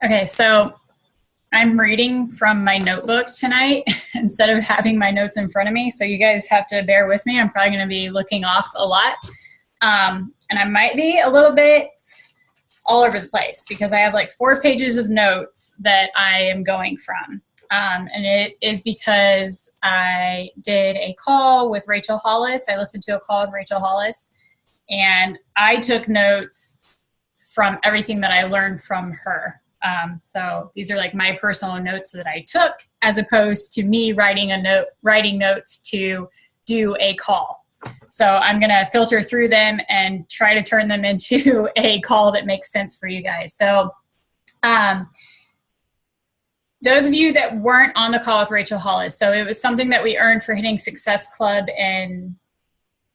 Okay, so I'm reading from my notebook tonight instead of having my notes in front of me. So you guys have to bear with me. I'm probably going to be looking off a lot. And I might be a little bit all over the place because I have like 4 pages of notes that I am going from. And it is because I did a call with Rachel Hollis. I listened to a call with Rachel Hollis, and I took notes from everything that I learned from her. So these are like my personal notes that I took, as opposed to me writing notes to do a call. So I'm going to filter through them and try to turn them into a call that makes sense for you guys. So those of you that weren't on the call with Rachel Hollis, so it was something that we earned for Hitting Success Club in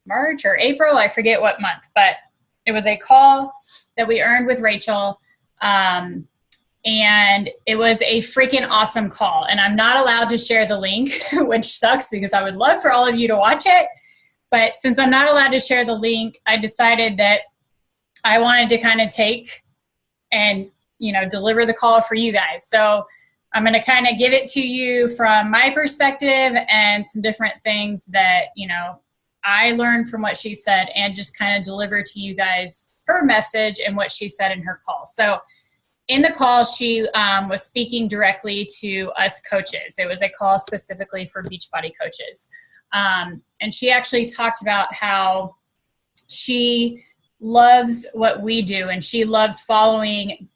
March or April, I forget what month, but it was a call that we earned with Rachel. And it was a freaking awesome call. And I'm not allowed to share the link, which sucks because I would love for all of you to watch it. But since I'm not allowed to share the link, I decided that I wanted to kind of take and, deliver the call for you guys. So I'm going to kind of give it to you from my perspective and some different things that, I learned from what she said, and just kind of deliver to you guys her message and what she said in her call. So in the call, she was speaking directly to us coaches. It was a call specifically for Beachbody coaches. And she actually talked about how she loves what we do, and she loves following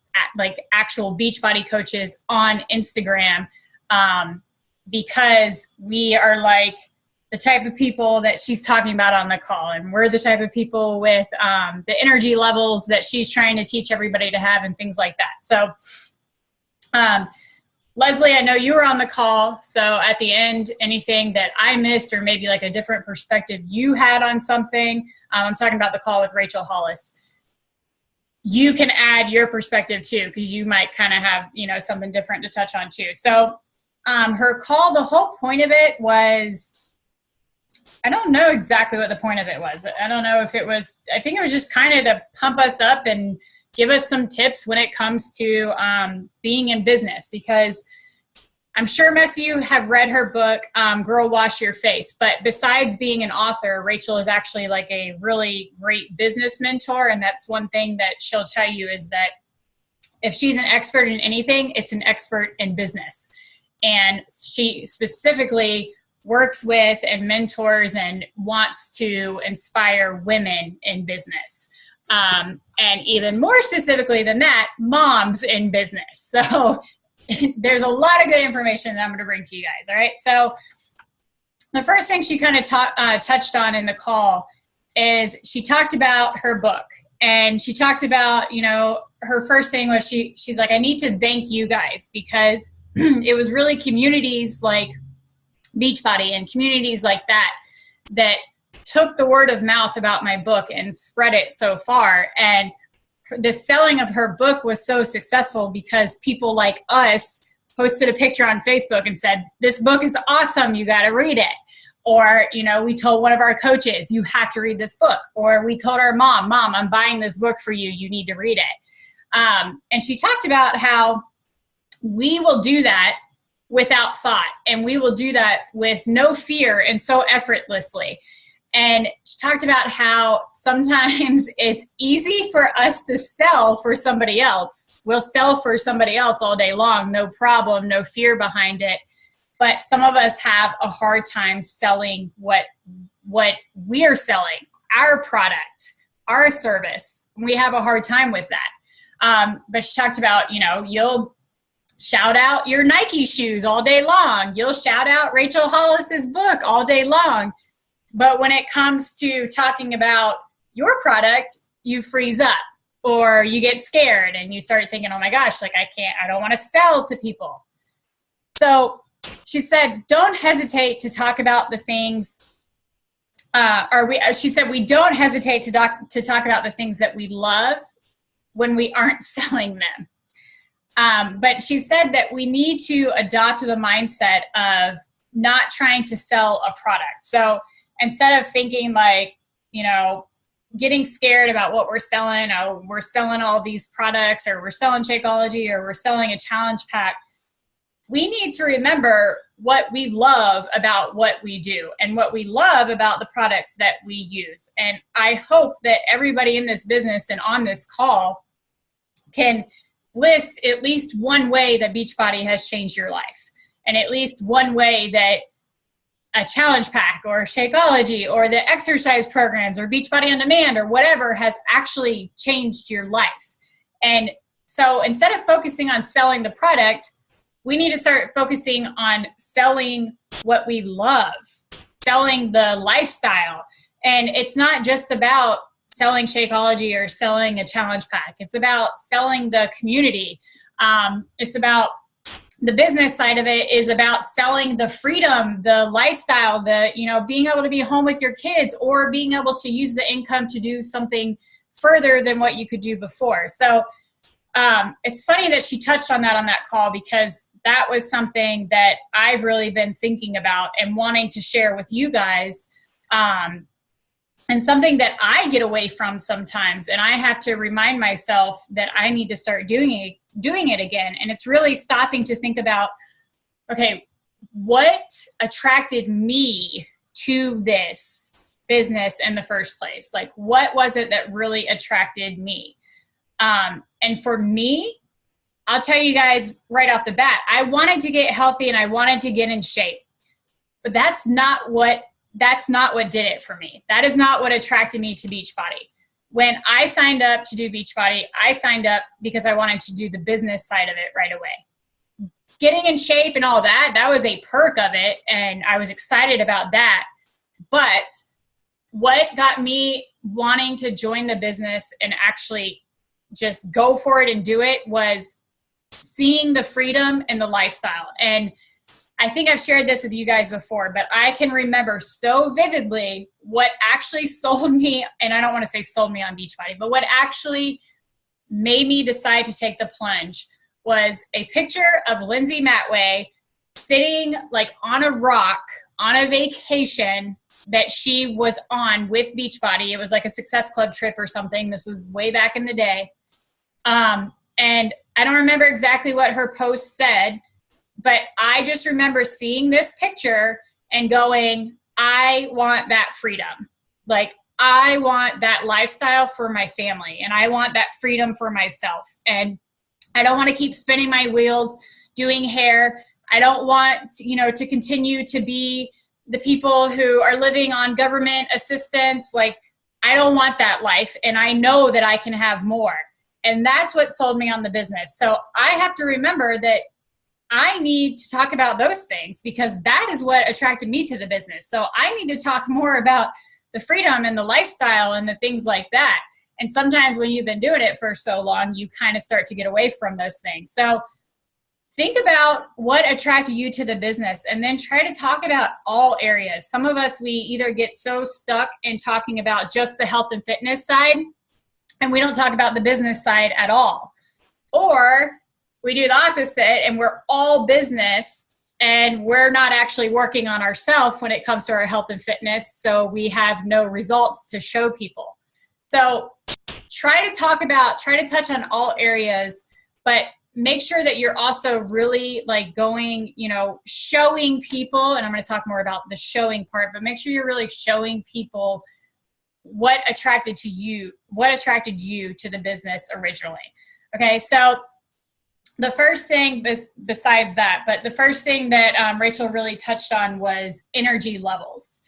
actual Beachbody coaches on Instagram, because we are like the type of people that she's talking about on the call. And we're the type of people with the energy levels that she's trying to teach everybody to have and things like that. So Leslie, I know you were on the call. So at the end, anything that I missed or maybe like a different perspective you had on something, I'm talking about the call with Rachel Hollis, you can add your perspective too, because you might kind of have, something different to touch on too. So her call, the whole point of it was, I don't know exactly what the point of it was. I don't know if it was, I think it was just kind of to pump us up and give us some tips when it comes to being in business, because I'm sure most of you have read her book, Girl Wash Your Face. But besides being an author, Rachel is actually like a really great business mentor. And that's one thing that she'll tell you, is that if she's an expert in anything, it's an expert in business. And she specifically works with and mentors and wants to inspire women in business. And even more specifically than that, moms in business. So there's a lot of good information that I'm going to bring to you guys. All right. So the first thing she kind of touched on in the call is she talked about her book, and she talked about, her first thing was she's like, I need to thank you guys, because it was really communities like Beachbody and communities like that took the word of mouth about my book and spread it so far. And the selling of her book was so successful because people like us posted a picture on Facebook and said, this book is awesome, you got to read it. Or, we told one of our coaches, you have to read this book. Or we told our mom, I'm buying this book for you, you need to read it. And she talked about how we will do that without thought, and we will do that with no fear and so effortlessly. And she talked about how sometimes it's easy for us to sell for somebody else. We'll sell for somebody else all day long, no problem, no fear behind it. But some of us have a hard time selling what we're selling, our product, our service. We have a hard time with that. But she talked about, you'll shout out your Nike shoes all day long. You'll shout out Rachel Hollis's book all day long. But when it comes to talking about your product, you freeze up, or you get scared and you start thinking, oh my gosh, I don't want to sell to people. So she said, don't hesitate to talk about the things, she said, we don't hesitate to talk about the things that we love when we aren't selling them. But she said that we need to adopt the mindset of not trying to sell a product. So instead of thinking like, getting scared about what we're selling. Oh, we're selling all these products, or we're selling Shakeology, or we're selling a challenge pack. We need to remember what we love about what we do and what we love about the products that we use. And I hope that everybody in this business and on this call can list at least one way that Beachbody has changed your life, and at least one way that a challenge pack or Shakeology or the exercise programs or Beachbody on Demand or whatever has actually changed your life. And so instead of focusing on selling the product, we need to start focusing on selling what we love, selling the lifestyle. And it's not just about selling Shakeology or selling a challenge pack. It's about selling the community. It's about the business side of it is about selling the freedom, the lifestyle, the, being able to be home with your kids, or being able to use the income to do something further than what you could do before. So it's funny that she touched on that call, because that was something that I've really been thinking about and wanting to share with you guys. And something that I get away from sometimes, and I have to remind myself that I need to start doing it again. And it's really stopping to think about, okay, what attracted me to this business in the first place? Like, what was it that really attracted me? And for me, I'll tell you guys right off the bat, I wanted to get healthy and I wanted to get in shape, but that's not what did it for me. That is not what attracted me to Beachbody. When I signed up to do Beachbody, I signed up because I wanted to do the business side of it right away. Getting in shape and all that was a perk of it, and I was excited about that. But what got me wanting to join the business and actually just go for it and do it was seeing the freedom and the lifestyle. And I think I've shared this with you guys before, but I can remember so vividly what actually sold me, and I don't want to say sold me on Beachbody, but what actually made me decide to take the plunge was a picture of Lindsay Matway sitting like on a rock on a vacation that she was on with Beachbody. It was like a Success Club trip or something. This was way back in the day. And I don't remember exactly what her post said, but I just remember seeing this picture and going, I want that freedom. Like, I want that lifestyle for my family, and I want that freedom for myself. And I don't want to keep spinning my wheels doing hair. I don't want, to continue to be the people who are living on government assistance. Like, I don't want that life, and I know that I can have more. And that's what sold me on the business. So I have to remember that I need to talk about those things, because that is what attracted me to the business. So I need to talk more about the freedom and the lifestyle and the things like that. And sometimes when you've been doing it for so long, you kind of start to get away from those things. So think about what attracted you to the business, and then try to talk about all areas. Some of us, we either get so stuck in talking about just the health and fitness side, and we don't talk about the business side at all. Or we do the opposite, and we're all business, and we're not actually working on ourselves when it comes to our health and fitness, so we have no results to show people. So try to touch on all areas, but make sure that you're also really like going, showing people, and I'm going to talk more about the showing part, but make sure you're really showing people what attracted you to the business originally. Okay, so the first thing besides that, but the first thing that Rachel really touched on was energy levels.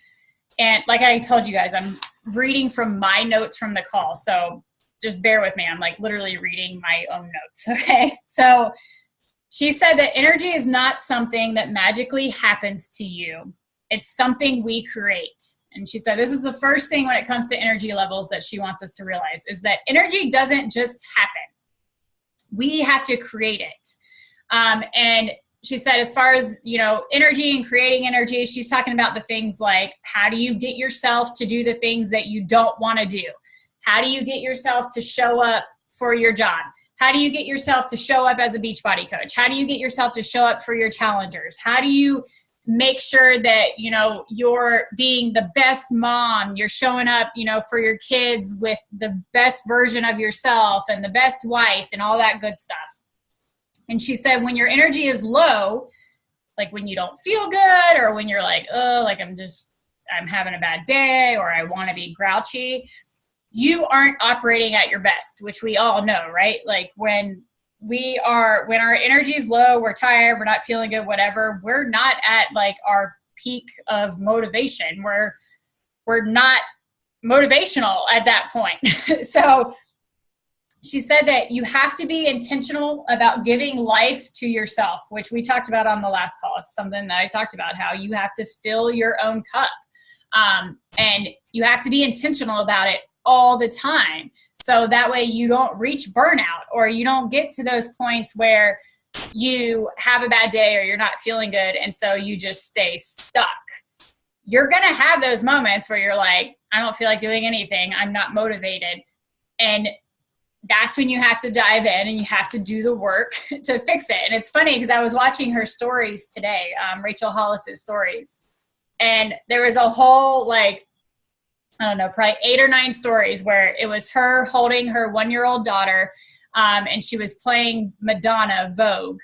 And like I told you guys, I'm reading from my notes from the call, so just bear with me. I'm like literally reading my own notes, okay? So she said that energy is not something that magically happens to you. It's something we create. And she said this is the first thing when it comes to energy levels that she wants us to realize, is that energy doesn't just happen. We have to create it. And she said, as far as, energy and creating energy, she's talking about the things like, how do you get yourself to do the things that you don't want to do? How do you get yourself to show up for your job? How do you get yourself to show up as a Beachbody coach? How do you get yourself to show up for your challengers? How do you make sure that, you know, you're being the best mom, you're showing up, you know, for your kids with the best version of yourself and the best wife and all that good stuff. And she said, when your energy is low, like when you don't feel good, or when you're like, oh, like I'm having a bad day, or I want to be grouchy, you aren't operating at your best, which we all know, right? Like when our energy is low, we're tired, we're not feeling good, whatever, we're not at like our peak of motivation. We're not motivational at that point. So she said that you have to be intentional about giving life to yourself, which we talked about on the last call. It's something that I talked about, how you have to fill your own cup. And you have to be intentional about it all the time. So that way you don't reach burnout, or you don't get to those points where you have a bad day or you're not feeling good, and so you just stay stuck. You're going to have those moments where you're like, I don't feel like doing anything, I'm not motivated. And that's when you have to dive in and you have to do the work to fix it. And it's funny because I was watching her stories today, Rachel Hollis's stories. And there was a whole, like, I don't know, probably 8 or 9 stories where it was her holding her 1-year-old daughter, and she was playing Madonna Vogue.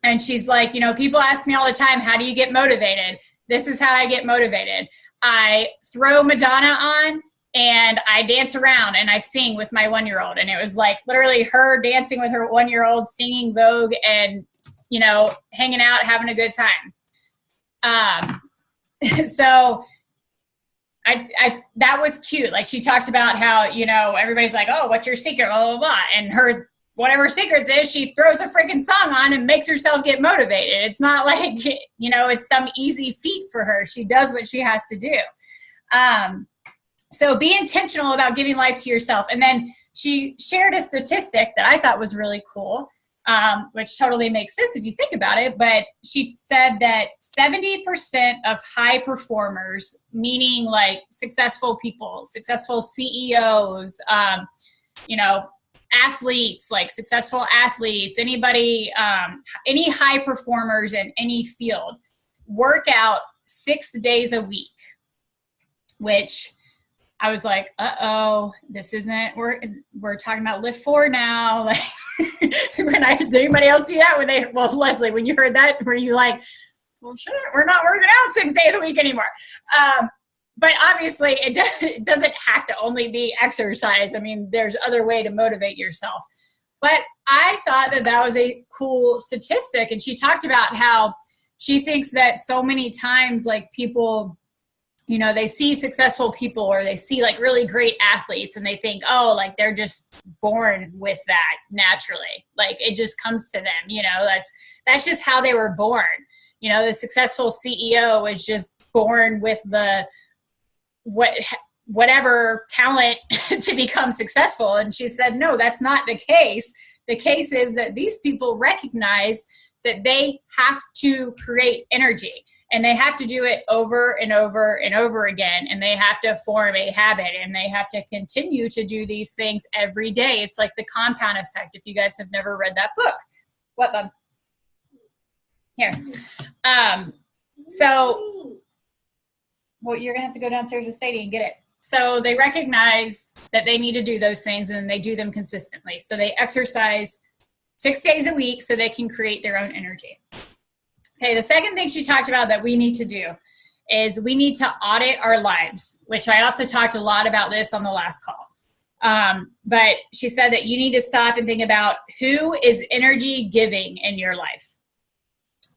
And she's like, you know, people ask me all the time, how do you get motivated? This is how I get motivated. I throw Madonna on and I dance around and I sing with my 1-year-old. And it was like literally her dancing with her 1-year-old, singing Vogue, and, you know, hanging out, having a good time. So that was cute. Like, she talked about how, you know, everybody's like, oh, what's your secret? Blah, blah, blah. And her, whatever secrets is, she throws a freaking song on and makes herself get motivated. It's not like, you know, it's some easy feat for her. She does what she has to do. So be intentional about giving life to yourself. And then she shared a statistic that I thought was really cool, which totally makes sense if you think about it. But she said that 70% of high performers, meaning like successful people, successful CEOs, you know, athletes, like successful athletes, anybody, any high performers in any field, work out 6 days a week, which I was like, uh-oh, this isn't, we're talking about Lift 4 now. Like, did anybody else see that? Well, Leslie, when you heard that, were you like, well, shit, we're not working out 6 days a week anymore? But obviously it doesn't have to only be exercise. I mean, there's other way to motivate yourself. But I thought that was a cool statistic. And she talked about how she thinks that so many times, like, people, you know, they see successful people or they see like really great athletes and they think, oh, like they're just born with that naturally. Like it just comes to them, you know, that's just how they were born. You know, the successful CEO was just born with whatever talent to become successful. And she said, no, that's not the case. The case is that these people recognize that they have to create energy. And they have to do it over and over and over again. And they have to form a habit, and they have to continue to do these things every day. It's like the compound effect. If you guys have never read that book. What, bub? Here. So, well, you're going to have to go downstairs with Sadie and get it. So they recognize that they need to do those things, and they do them consistently. So they exercise 6 days a week so they can create their own energy. Okay, the second thing she talked about that we need to do is we need to audit our lives, which I also talked a lot about this on the last call. But she said that you need to stop and think about who is energy giving in your life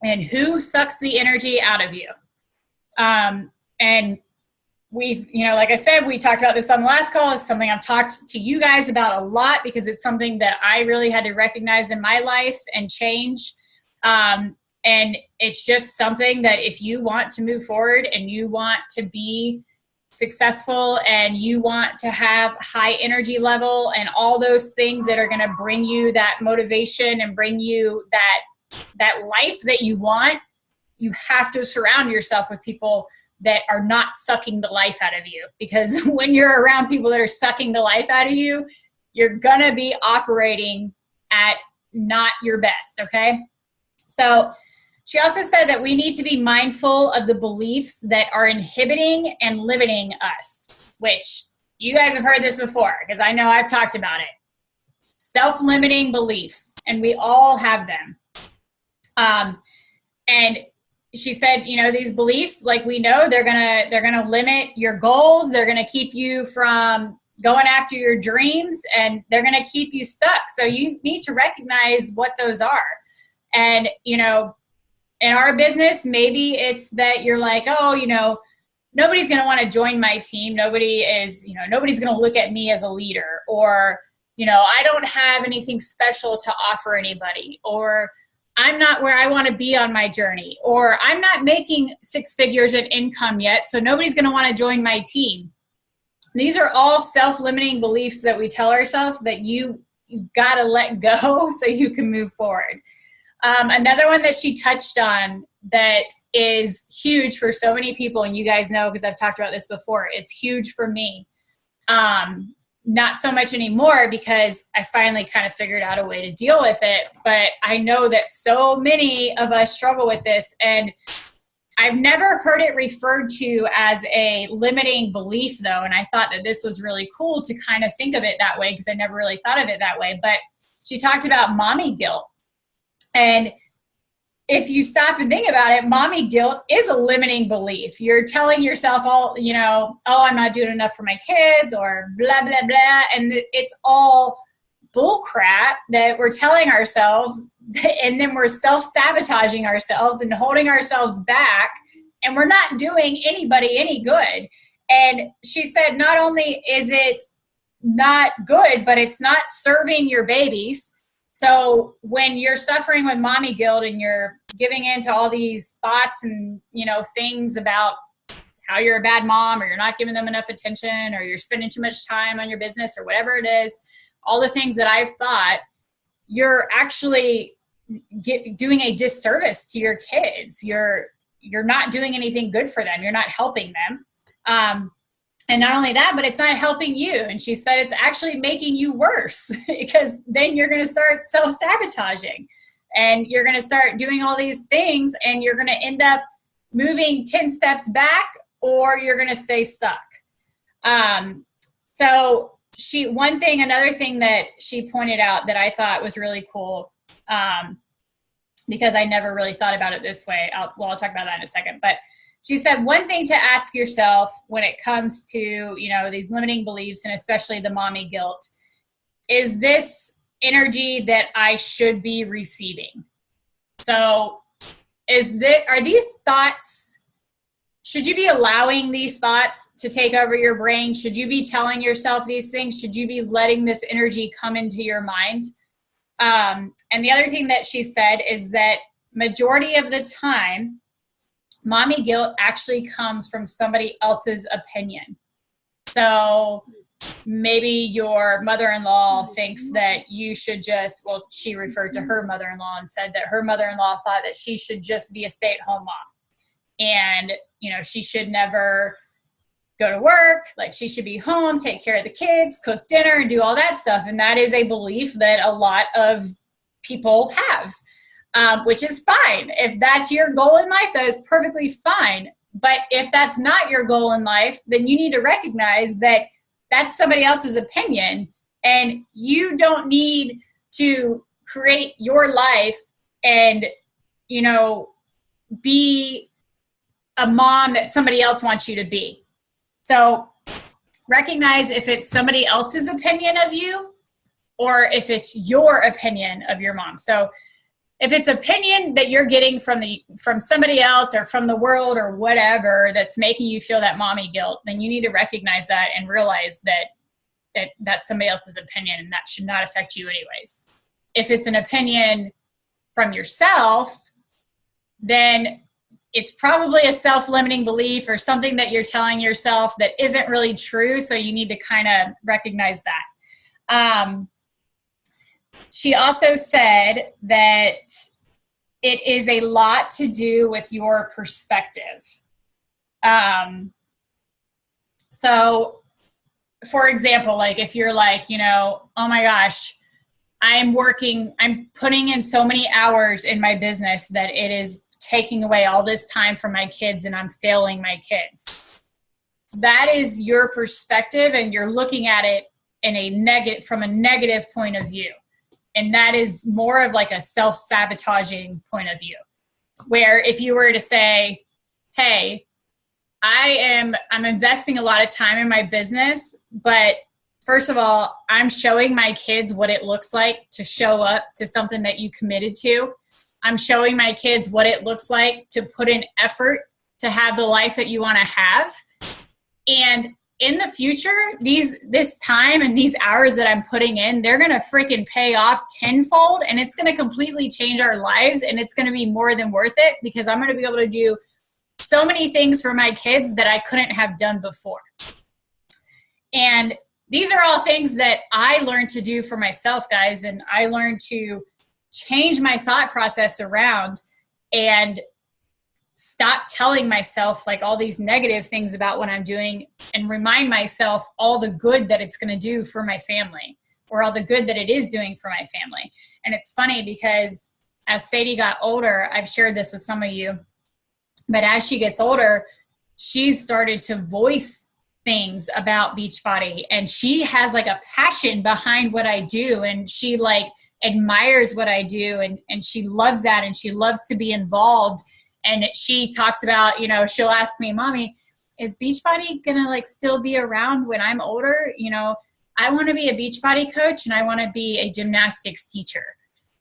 and who sucks the energy out of you. And we've, you know, like I said, we talked about this on the last call. It's something I've talked to you guys about a lot because it's something that I really had to recognize in my life and change. And it's just something that if you want to move forward and you want to be successful and you want to have high energy level and all those things that are going to bring you that motivation and bring you that life that you want, you have to surround yourself with people that are not sucking the life out of you. Because when you're around people that are sucking the life out of you, you're going to be operating at not your best, okay? So She also said that we need to be mindful of the beliefs that are inhibiting and limiting us, which you guys have heard this before because I know I've talked about it. Self-limiting beliefs, and we all have them. And she said, you know, these beliefs, like we know, they're gonna limit your goals. They're gonna keep you from going after your dreams, and they're gonna keep you stuck. So you need to recognize what those are. And, you know, in our business, maybe it's that you're like, oh, you know, nobody's going to want to join my team. Nobody's going to look at me as a leader, or, you know, I don't have anything special to offer anybody, or I'm not where I want to be on my journey, or I'm not making 6 figures in income yet, so nobody's going to want to join my team. These are all self-limiting beliefs that we tell ourselves that you've got to let go so you can move forward. Another one that she touched on that is huge for so many people, and you guys know because I've talked about this before, it's huge for me. Not so much anymore because I finally kind of figured out a way to deal with it, but I know that so many of us struggle with this, and I've never heard it referred to as a limiting belief though, and I thought that this was really cool to kind of think of it that way because I never really thought of it that way. But she talked about mommy guilt. And if you stop and think about it, mommy guilt is a limiting belief. You're telling yourself, oh, you know, oh, I'm not doing enough for my kids, or blah, blah, blah. And it's all bull crap that we're telling ourselves. And then we're self-sabotaging ourselves and holding ourselves back. And we're not doing anybody any good. And she said, not only is it not good, but it's not serving your babies. So when you're suffering with mommy guilt and you're giving in to all these thoughts and, you know, things about how you're a bad mom, or you're not giving them enough attention, or you're spending too much time on your business, or whatever it is, all the things that I've thought, you're actually doing a disservice to your kids. You're not doing anything good for them. You're not helping them. And not only that, but it's not helping you. And she said it's actually making you worse because then you're going to start self-sabotaging and you're going to start doing all these things, and you're going to end up moving 10 steps back, or you're going to stay stuck. So another thing that she pointed out that I thought was really cool, because I never really thought about it this way. I'll talk about that in a second, but she said one thing to ask yourself when it comes to, you know, these limiting beliefs, and especially the mommy guilt, is this energy that I should be receiving? So are these thoughts, should you be allowing these thoughts to take over your brain? Should you be telling yourself these things? Should you be letting this energy come into your mind? And the other thing that she said is that majority of the time, mommy guilt actually comes from somebody else's opinion. So maybe your mother-in-law thinks that you should just, well, she referred to her mother-in-law and said that her mother-in-law thought that she should just be a stay-at-home mom. And, you know, she should never go to work. Like, she should be home, take care of the kids, cook dinner, and do all that stuff. And that is a belief that a lot of people have. Which is fine. If that's your goal in life, that is perfectly fine. But if that's not your goal in life, then you need to recognize that that's somebody else's opinion, and you don't need to create your life and, you know, be a mom that somebody else wants you to be. So recognize if it's somebody else's opinion of you, or if it's your opinion of your mom. So if it's opinion that you're getting from somebody else or from the world or whatever that's making you feel that mommy guilt, then you need to recognize that and realize that that's somebody else's opinion, and that should not affect you anyways. If it's an opinion from yourself, then it's probably a self-limiting belief or something that you're telling yourself that isn't really true. So you need to kind of recognize that. She also said that it is a lot to do with your perspective. So, for example, like if you're like, you know, oh my gosh, I'm putting in so many hours in my business that it is taking away all this time from my kids and I'm failing my kids. That is your perspective, and you're looking at it in from a negative point of view. And that is more of like a self-sabotaging point of view, where if you were to say, hey, I'm investing a lot of time in my business, but first of all, I'm showing my kids what it looks like to show up to something that you committed to. I'm showing my kids what it looks like to put in effort to have the life that you want to have. And in the future, this time and these hours that I'm putting in, they're going to freaking pay off tenfold, and it's going to completely change our lives, and it's going to be more than worth it, because I'm going to be able to do so many things for my kids that I couldn't have done before. And these are all things that I learned to do for myself, guys, and I learned to change my thought process around and stop telling myself like all these negative things about what I'm doing, and remind myself all the good that it's going to do for my family, or all the good that it is doing for my family. And it's funny because as Sadie got older, I've shared this with some of you, but as she gets older, she's started to voice things about Beachbody, and she has like a passion behind what I do, and she like admires what I do, and she loves that, and she loves to be involved. And she talks about, you know, she'll ask me, Mommy, is Beachbody gonna like still be around when I'm older? You know, I want to be a Beachbody coach, and I want to be a gymnastics teacher.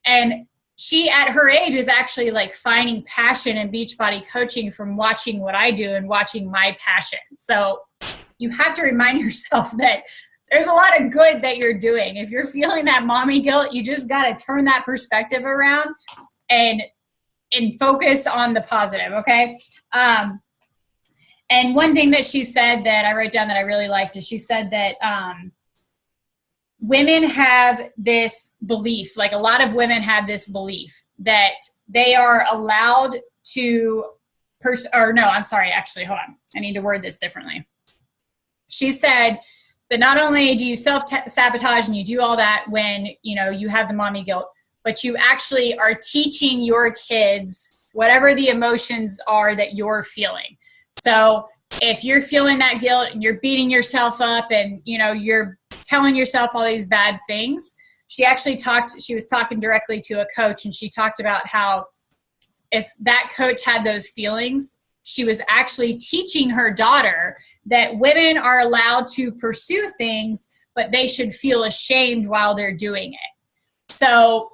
And she, at her age, is actually like finding passion in Beachbody coaching from watching what I do and watching my passion. So you have to remind yourself that there's a lot of good that you're doing. If you're feeling that mommy guilt, you just got to turn that perspective around and focus on the positive, okay? And one thing that she said that I wrote down that I really liked is she said that women have this belief, like a lot of women have this belief that they are allowed to, hold on. I need to word this differently. She said that not only do you self-sabotage and you do all that when, you know, you have the mommy guilt, but you actually are teaching your kids whatever the emotions are that you're feeling. So if you're feeling that guilt and you're beating yourself up and, you know, you're telling yourself all these bad things, she was talking directly to a coach, and she talked about how if that coach had those feelings, she was actually teaching her daughter that women are allowed to pursue things, but they should feel ashamed while they're doing it. So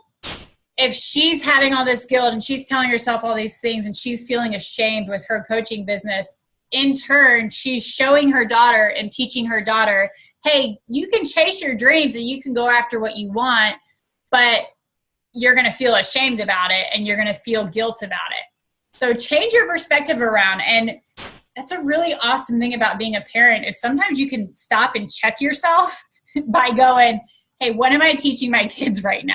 if she's having all this guilt and she's telling herself all these things and she's feeling ashamed with her coaching business, in turn, she's showing her daughter and teaching her daughter, hey, you can chase your dreams and you can go after what you want, but you're going to feel ashamed about it and you're going to feel guilt about it. So change your perspective around. And that's a really awesome thing about being a parent, is sometimes you can stop and check yourself by going, hey, what am I teaching my kids right now?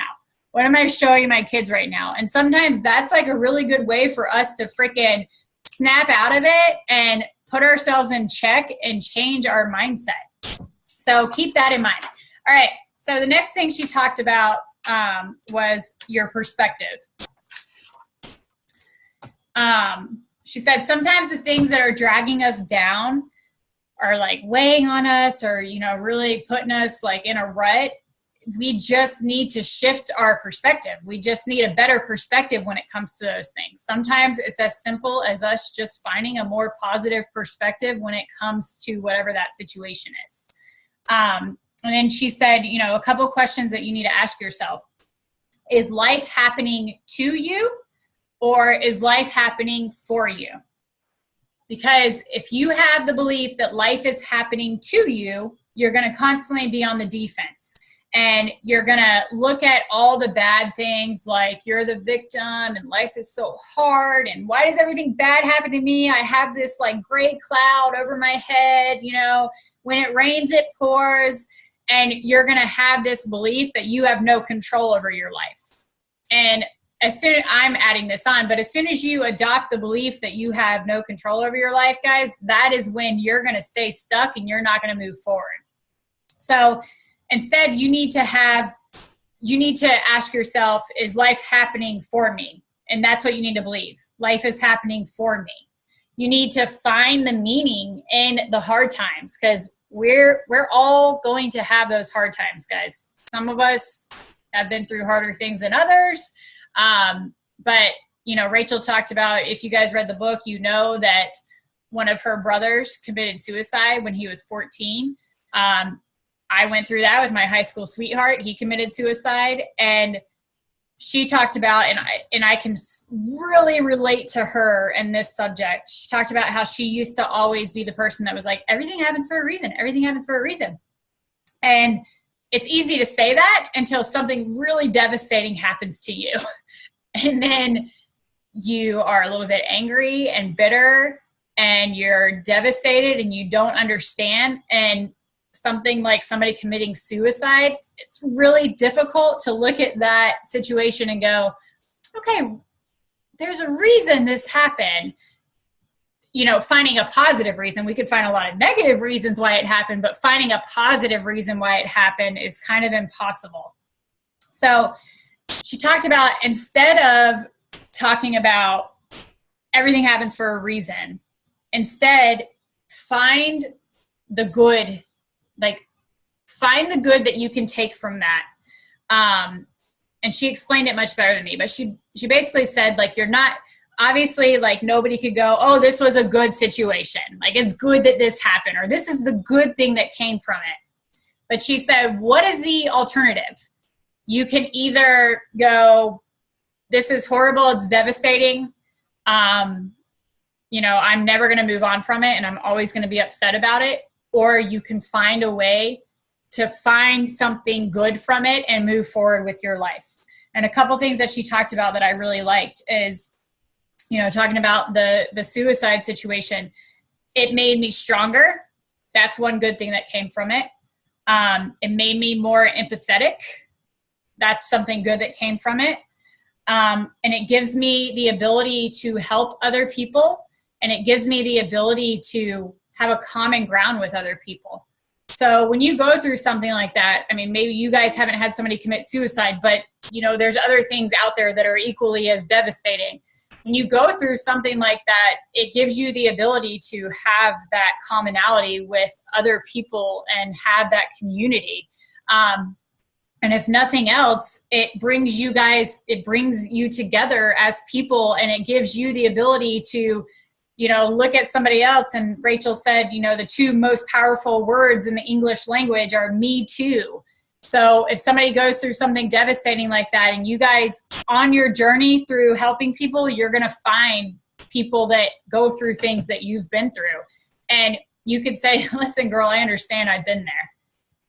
What am I showing my kids right now? And sometimes that's like a really good way for us to freaking snap out of it and put ourselves in check and change our mindset. So keep that in mind. All right. So the next thing she talked about was your perspective. She said sometimes the things that are dragging us down are like weighing on us, or, you know, really putting us like in a rut. We just need to shift our perspective. We just need a better perspective when it comes to those things. Sometimes it's as simple as us just finding a more positive perspective when it comes to whatever that situation is. And then she said, you know, a couple of questions that you need to ask yourself. Is life happening to you, or is life happening for you? Because if you have the belief that life is happening to you, you're going to constantly be on the defense. And you're going to look at all the bad things like you're the victim and life is so hard. And why does everything bad happen to me? I have this like gray cloud over my head. You know, when it rains, it pours. And you're going to have this belief that you have no control over your life. And I'm adding this on, but as soon as you adopt the belief that you have no control over your life, guys, that is when you're going to stay stuck and you're not going to move forward. So instead, you need to ask yourself, is life happening for me? And that's what you need to believe. Life is happening for me. You need to find the meaning in the hard times, because we're all going to have those hard times, guys. Some of us have been through harder things than others. But, you know, Rachel talked about, if you guys read the book, you know that one of her brothers committed suicide when he was 14. I went through that with my high school sweetheart. He committed suicide, and she talked about, and I can really relate to her in this subject. She talked about how she used to always be the person that was like, everything happens for a reason. Everything happens for a reason. And it's easy to say that until something really devastating happens to you. And then you are a little bit angry and bitter, and you're devastated, and you don't understand. And something like somebody committing suicide, it's really difficult to look at that situation and go, okay, there's a reason this happened. You know, finding a positive reason. We could find a lot of negative reasons why it happened, but finding a positive reason why it happened is kind of impossible. So she talked about, instead of talking about everything happens for a reason, instead find the good, like find the good that you can take from that. And she explained it much better than me, but she basically said, like, you're not, obviously, like, nobody could go, oh, this was a good situation. Like, it's good that this happened, or this is the good thing that came from it. But she said, what is the alternative? You can either go, this is horrible, it's devastating. You know, I'm never going to move on from it, and I'm always going to be upset about it. Or you can find a way to find something good from it and move forward with your life. And a couple things that she talked about that I really liked is, you know, talking about the suicide situation. It made me stronger. That's one good thing that came from it. It made me more empathetic. That's something good that came from it. And it gives me the ability to help other people. And it gives me the ability to have a common ground with other people. So when you go through something like that, I mean, maybe you guys haven't had somebody commit suicide, but, you know, there's other things out there that are equally as devastating. When you go through something like that, it gives you the ability to have that commonality with other people and have that community. And if nothing else, it brings you together as people, and it gives you the ability to, you know, look at somebody else. And Rachel said, you know, the two most powerful words in the English language are me too. So if somebody goes through something devastating like that, and you guys on your journey through helping people, you're going to find people that go through things that you've been through. And you could say, listen, girl, I understand, I've been there.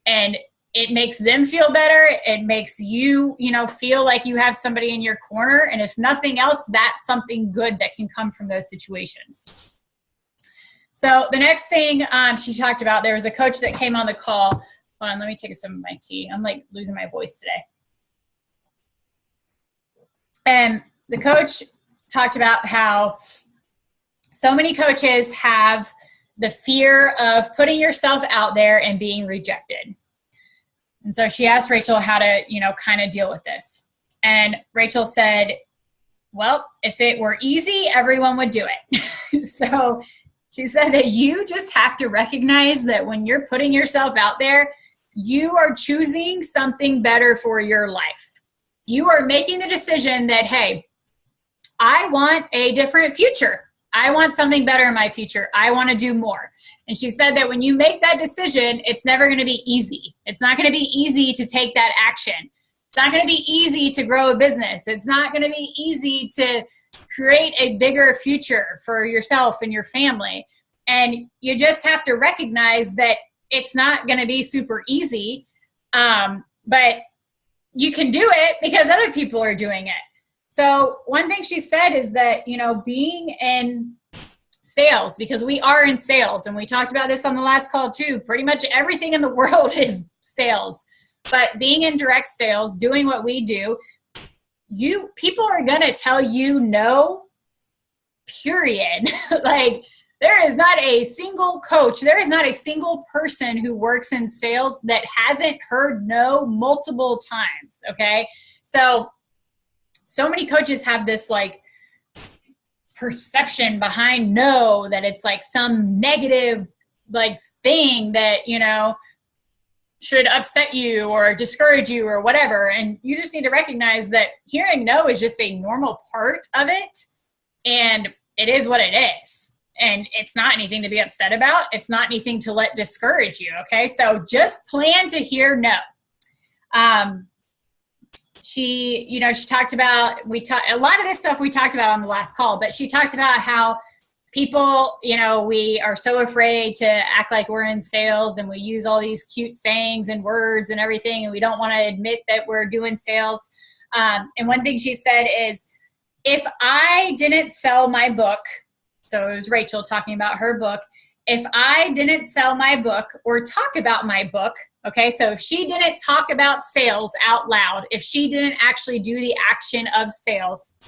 And it makes them feel better. It makes you, you know, feel like you have somebody in your corner. And if nothing else, that's something good that can come from those situations. So the next thing she talked about, there was a coach that came on the call. Hold on, let me take a sip of my tea. I'm like losing my voice today. And the coach talked about how so many coaches have the fear of putting yourself out there and being rejected. And so she asked Rachel how to, you know, kind of deal with this. And Rachel said, well, if it were easy, everyone would do it. So she said that you just have to recognize that when you're putting yourself out there, you are choosing something better for your life. You are making the decision that, hey, I want a different future. I want something better in my future. I want to do more. And she said that when you make that decision, it's never going to be easy. It's not going to be easy to take that action. It's not going to be easy to grow a business. It's not going to be easy to create a bigger future for yourself and your family. And you just have to recognize that it's not going to be super easy, but you can do it because other people are doing it. So one thing she said is that, you know, being in sales, because we are in sales, and we talked about this on the last call too, pretty much everything in the world is sales. But being in direct sales, doing what we do, people are going to tell you no, period. Like, there is not a single coach, there is not a single person who works in sales that hasn't heard no multiple times, okay? So so many coaches have this like perception behind no, that it's like some negative like thing that, you know, should upset you or discourage you or whatever. And you just need to recognize that hearing no is just a normal part of it. And it is what it is. And it's not anything to be upset about. It's not anything to let discourage you. Okay. So just plan to hear no. She talked about, a lot of this stuff we talked about on the last call, but she talked about how people, you know, we are so afraid to act like we're in sales, and we use all these cute sayings and words and everything, and we don't want to admit that we're doing sales. And one thing she said is, if I didn't sell my book, so it was Rachel talking about her book, if I didn't sell my book or talk about my book, okay, so if she didn't talk about sales out loud, if she didn't actually do the action of sales,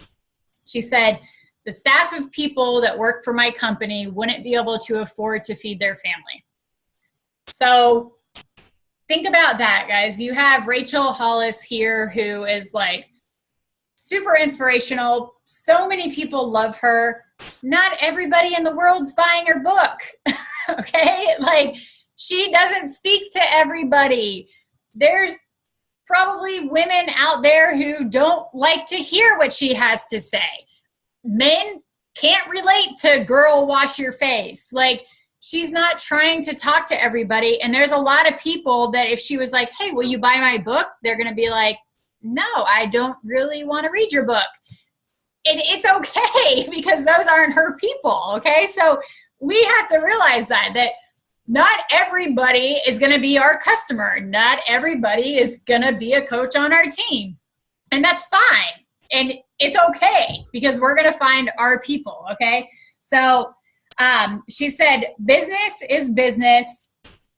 she said, the staff of people that work for my company wouldn't be able to afford to feed their family. So think about that, guys. You have Rachel Hollis here, who is like super inspirational. So many people love her. Not everybody in the world's buying her book. Okay? Like, she doesn't speak to everybody. There's probably women out there who don't like to hear what she has to say. Men can't relate to girl, wash your face. Like, she's not trying to talk to everybody. And there's a lot of people that if she was like, hey, will you buy my book? They're going to be like, no, I don't really want to read your book. And it's okay, because those aren't her people. Okay. So we have to realize that not everybody is going to be our customer. Not everybody is going to be a coach on our team. And that's fine. And it's okay, because we're going to find our people. Okay. So she said, business is business.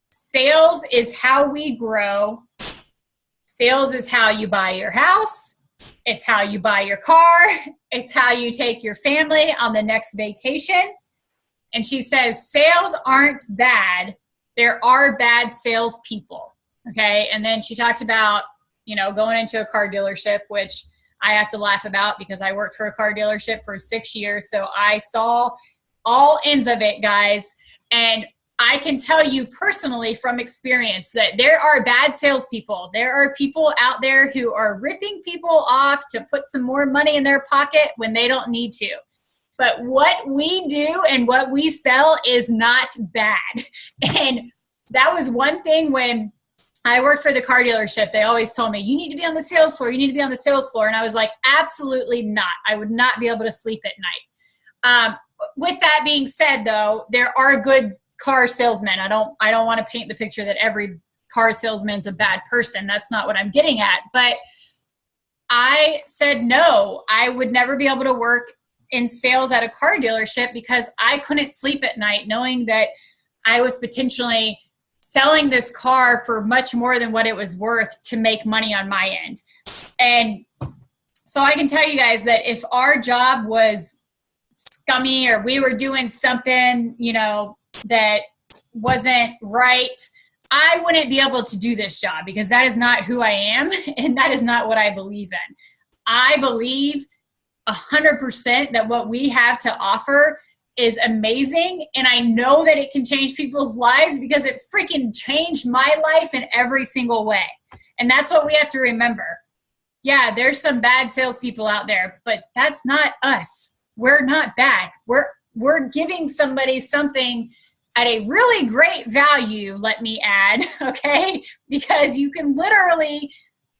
Sales is how we grow. Sales is how you buy your house. It's how you buy your car. It's how you take your family on the next vacation. And she says, sales aren't bad. There are bad salespeople. Okay. And then she talked about, you know, going into a car dealership, which I have to laugh about because I worked for a car dealership for 6 years. So I saw all ends of it, guys. And I can tell you personally from experience that there are bad salespeople. There are people out there who are ripping people off to put some more money in their pocket when they don't need to. But what we do and what we sell is not bad. And that was one thing when I worked for the car dealership. They always told me, you need to be on the sales floor. You need to be on the sales floor. And I was like, absolutely not. I would not be able to sleep at night. With that being said, though, there are good car salesmen. I don't want to paint the picture that every car salesman's a bad person. That's not what I'm getting at. But I said, no, I would never be able to work in sales at a car dealership because I couldn't sleep at night knowing that I was potentially selling this car for much more than what it was worth to make money on my end. And so I can tell you guys that if our job was scummy or we were doing something, you know, that wasn't right, I wouldn't be able to do this job because that is not who I am and that is not what I believe in. I believe 100% that what we have to offer is amazing, and I know that it can change people's lives because it freaking changed my life in every single way. And that's what we have to remember. Yeah, there's some bad salespeople out there, but that's not us. We're not bad. We're giving somebody something at a really great value, let me add, okay? Because you can literally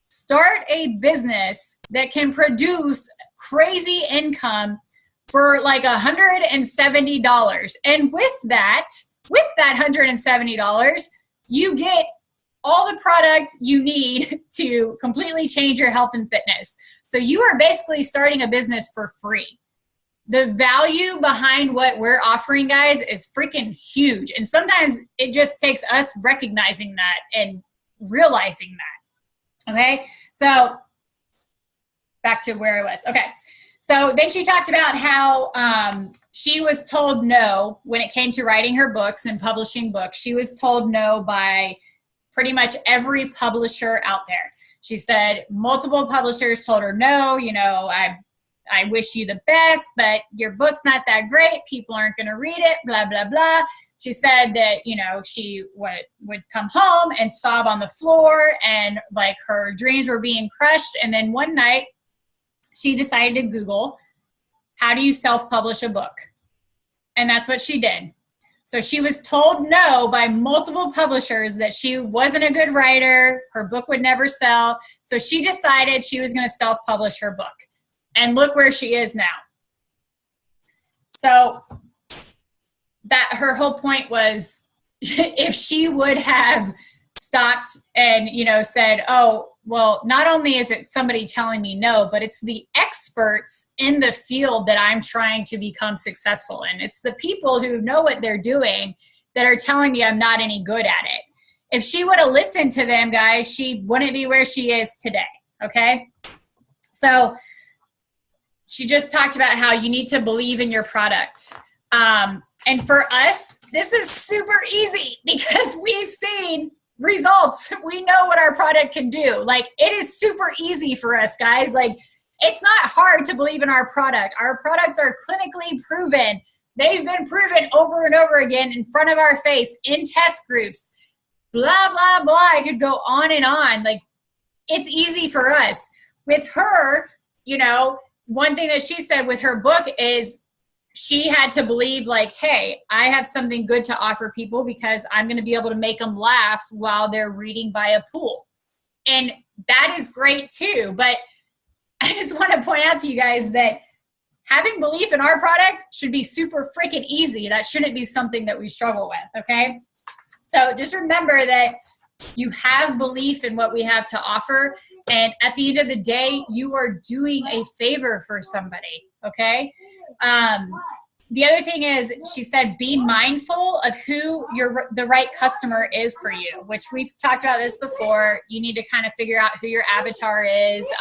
start a business that can produce crazy income for like $170. And with that $170, you get all the product you need to completely change your health and fitness. So you are basically starting a business for free. The value behind what we're offering, guys, is freaking huge. And sometimes it just takes us recognizing that and realizing that. Okay, so back to where I was. Okay, so then she talked about how she was told no when it came to writing her books and publishing books. She was told no by pretty much every publisher out there. She said multiple publishers told her, no, you know, I wish you the best, but your book's not that great. People aren't going to read it, blah, blah, blah. She said that, you know, she would come home and sob on the floor and like her dreams were being crushed. And then one night she decided to Google, how do you self-publish a book? And that's what she did. So she was told no by multiple publishers that she wasn't a good writer. Her book would never sell. So she decided she was going to self-publish her book. And look where she is now. So that her whole point was if she would have stopped and, you know, said, oh, well, not only is it somebody telling me no, but it's the experts in the field that I'm trying to become successful in. It's the people who know what they're doing that are telling me I'm not any good at it. If she would have listened to them, guys, she wouldn't be where she is today, okay? So she just talked about how you need to believe in your product. And for us, this is super easy because we've seen results. We know what our product can do. Like, it is super easy for us, guys. Like, it's not hard to believe in our product. Our products are clinically proven. They've been proven over and over again in front of our face in test groups, blah, blah, blah. I could go on and on. Like, it's easy for us. With her, you know, one thing that she said with her book is she had to believe like, hey, I have something good to offer people because I'm going to be able to make them laugh while they're reading by a pool. And that is great too. But I just want to point out to you guys that having belief in our product should be super freaking easy. That shouldn't be something that we struggle with, okay? So just remember that you have belief in what we have to offer. And at the end of the day, you are doing a favor for somebody, okay? The other thing is, she said, be mindful of who the right customer is for you, which we've talked about this before. You need to kind of figure out who your avatar is,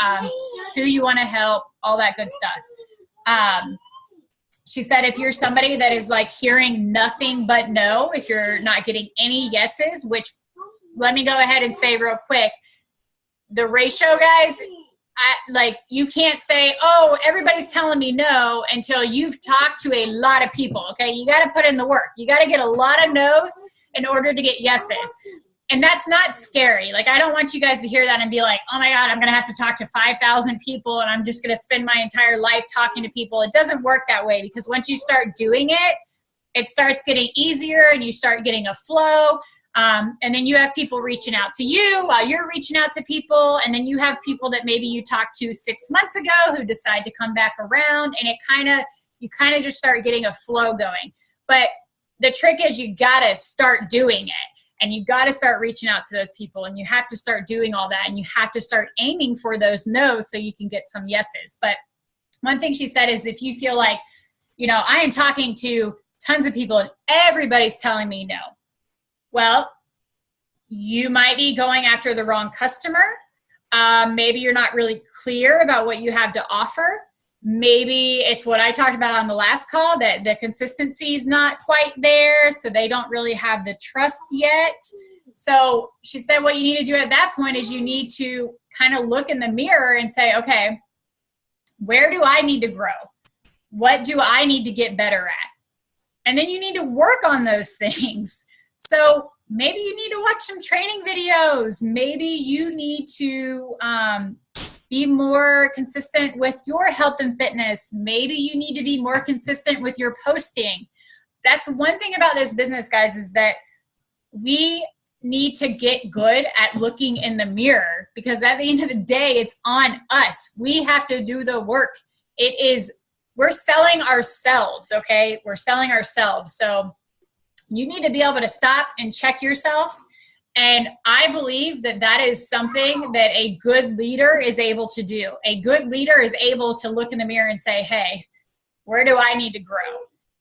who you want to help, all that good stuff. She said, if you're somebody that is like hearing nothing but no, if you're not getting any yeses, which let me go ahead and say real quick, the ratio, guys, like, you can't say, oh, everybody's telling me no until you've talked to a lot of people, okay? You got to put in the work. You got to get a lot of no's in order to get yeses. And that's not scary. Like, I don't want you guys to hear that and be like, oh my God, I'm going to have to talk to 5,000 people and I'm just going to spend my entire life talking to people. It doesn't work that way, because once you start doing it, it starts getting easier and you start getting a flow. And then you have people reaching out to you while you're reaching out to people. And then you have people that maybe you talked to 6 months ago who decide to come back around, and you kind of just start getting a flow going. But the trick is you got to start doing it, and you got to start reaching out to those people, and you have to start doing all that, and you have to start aiming for those no's so you can get some yeses. But one thing she said is, if you feel like, you know, I am talking to tons of people and everybody's telling me no, well, you might be going after the wrong customer. Maybe you're not really clear about what you have to offer. Maybe it's what I talked about on the last call, that the consistency is not quite there, so they don't really have the trust yet. So she said what you need to do at that point is you need to kind of look in the mirror and say, okay, where do I need to grow? What do I need to get better at? And then you need to work on those things. So maybe you need to watch some training videos. Maybe you need to be more consistent with your health and fitness. Maybe you need to be more consistent with your posting. That's one thing about this business, guys, is that we need to get good at looking in the mirror, because at the end of the day, it's on us. We have to do the work. We're selling ourselves, okay? We're selling ourselves. So you need to be able to stop and check yourself. And I believe that that is something that a good leader is able to do. A good leader is able to look in the mirror and say, hey, where do I need to grow?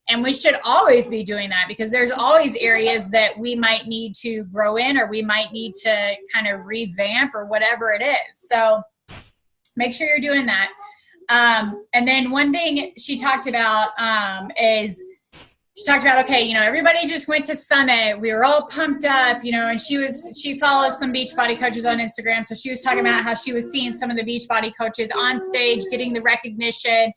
And we should always be doing that, because there's always areas that we might need to grow in, or we might need to kind of revamp, or whatever it is. So make sure you're doing that. And then one thing she talked about is she talked about, okay, you know, everybody just went to Summit. We were all pumped up, you know, and she follows some Beachbody coaches on Instagram. So she was talking about how she was seeing some of the Beachbody coaches on stage getting the recognition,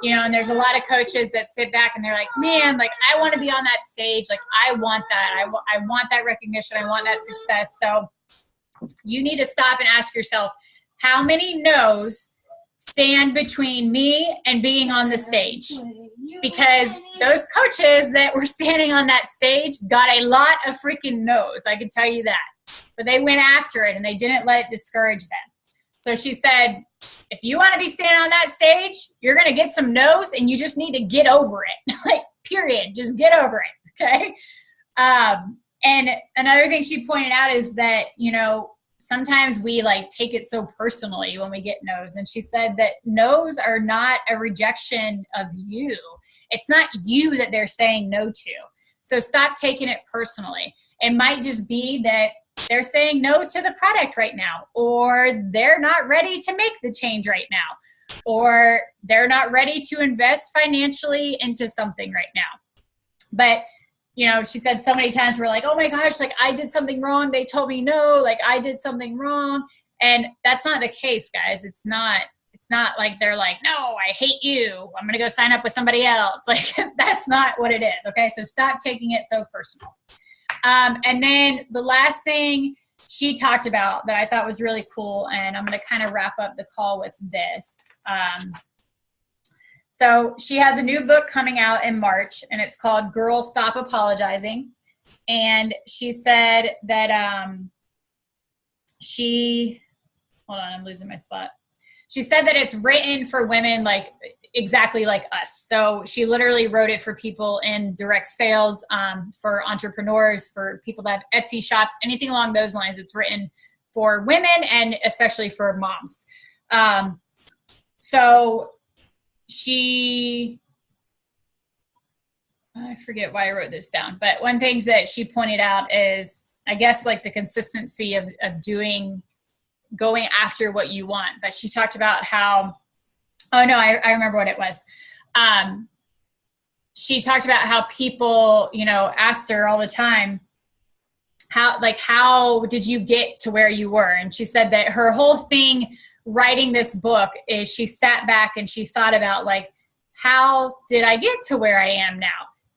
you know, and there's a lot of coaches that sit back and they're like, man, like, I want to be on that stage. Like, I want that. I want that recognition. I want that success. So you need to stop and ask yourself, how many no's stand between me and being on the stage? Because those coaches that were standing on that stage got a lot of freaking no's, I can tell you that. But they went after it and they didn't let it discourage them. So she said, if you want to be standing on that stage, you're going to get some no's and you just need to get over it. Like, period. Just get over it. Okay. And another thing she pointed out is that, you know, sometimes we like take it so personally when we get no's. And she said that no's are not a rejection of you. It's not you that they're saying no to. So stop taking it personally. It might just be that they're saying no to the product right now, or they're not ready to make the change right now, or they're not ready to invest financially into something right now. But you know, she said so many times we're like, oh my gosh, like I did something wrong. They told me no, like I did something wrong. And that's not the case, guys. It's not like they're like, no, I hate you. I'm going to go sign up with somebody else. Like, that's not what it is. Okay. So stop taking it so personal. And then the last thing she talked about that I thought was really cool, and I'm going to kind of wrap up the call with this. So she has a new book coming out in March, and it's called Girl, Stop Apologizing. And she said that hold on, I'm losing my spot. She said that it's written for women like exactly like us. So she literally wrote it for people in direct sales, for entrepreneurs, for people that have Etsy shops, anything along those lines. It's written for women and especially for moms. So I forget why I wrote this down, but one thing that she pointed out is, I guess, like the consistency of going after what you want. But she talked about how, oh no, I remember what it was. She talked about how people, you know, asked her all the time, how did you get to where you were? And she said that her whole thing writing this book is she sat back and she thought about, like, how did I get to where I am now?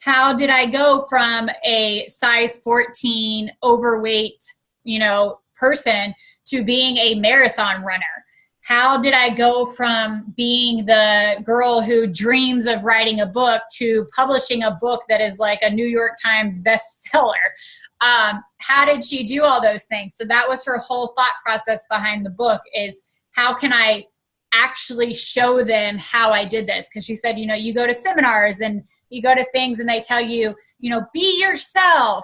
How did I go from a size 14 overweight, you know, person to being a marathon runner? How did I go from being the girl who dreams of writing a book to publishing a book that is like a New York Times bestseller? How did she do all those things? So that was her whole thought process behind the book, is how can I actually show them how I did this? Because she said, you know, you go to seminars and you go to things and they tell you, you know, be yourself,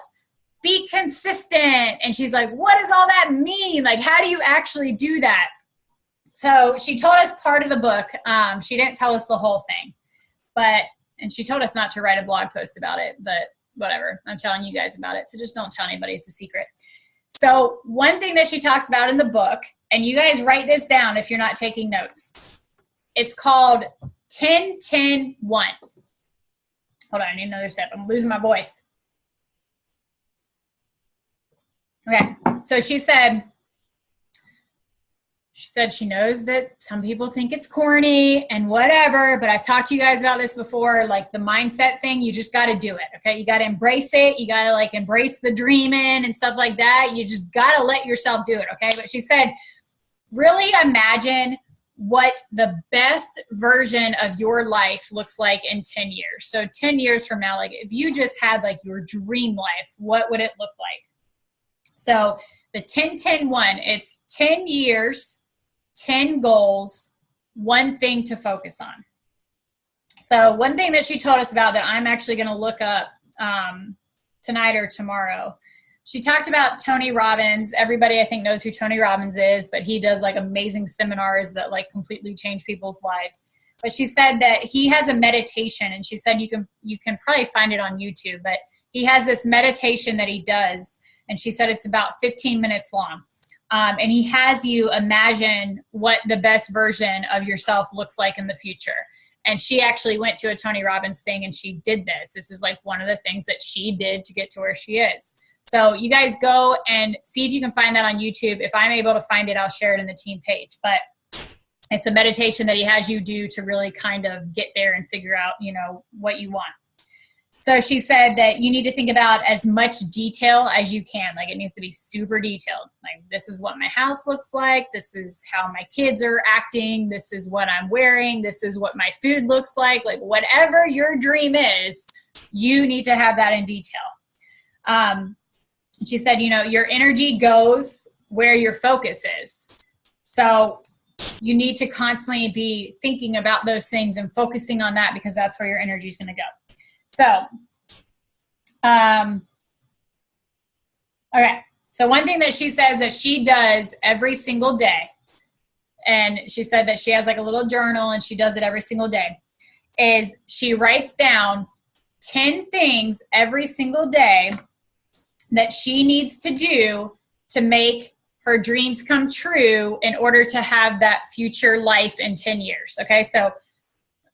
be consistent. And she's like, what does all that mean? Like, how do you actually do that? So she told us part of the book. She didn't tell us the whole thing, and she told us not to write a blog post about it, but whatever. I'm telling you guys about it. So just don't tell anybody. It's a secret. So one thing that she talks about in the book, and you guys write this down if you're not taking notes, it's called 10-10-1. Hold on, I need another step. I'm losing my voice. Okay, so she said she knows that some people think it's corny and whatever, but I've talked to you guys about this before, like the mindset thing, you just got to do it, okay? You got to embrace it. You got to like embrace the dreaming and stuff like that. You just got to let yourself do it, okay? But she said, really imagine what the best version of your life looks like in 10 years. So 10 years from now, like if you just had like your dream life, what would it look like? So the 10-10-1, it's 10 years, 10 goals, one thing to focus on. So one thing that she told us about that I'm actually going to look up tonight or tomorrow, she talked about Tony Robbins. Everybody I think knows who Tony Robbins is, but he does like amazing seminars that like completely change people's lives. But she said that he has a meditation, and she said you can probably find it on YouTube, but he has this meditation that he does, and she said it's about 15 minutes long. And he has you imagine what the best version of yourself looks like in the future. And she actually went to a Tony Robbins thing and she did this. This is like one of the things that she did to get to where she is. So you guys go and see if you can find that on YouTube. If I'm able to find it, I'll share it in the team page. But it's a meditation that he has you do to really kind of get there and figure out, you know, what you want. So she said that you need to think about as much detail as you can. Like, it needs to be super detailed. Like, this is what my house looks like. This is how my kids are acting. This is what I'm wearing. This is what my food looks like. Like, whatever your dream is, you need to have that in detail. She said, you know, your energy goes where your focus is. So you need to constantly be thinking about those things and focusing on that, because that's where your energy is going to go. So, okay. So one thing that she says that she does every single day, and she said that she has like a little journal and she does it every single day, is she writes down 10 things every single day that she needs to do to make her dreams come true in order to have that future life in 10 years. Okay. So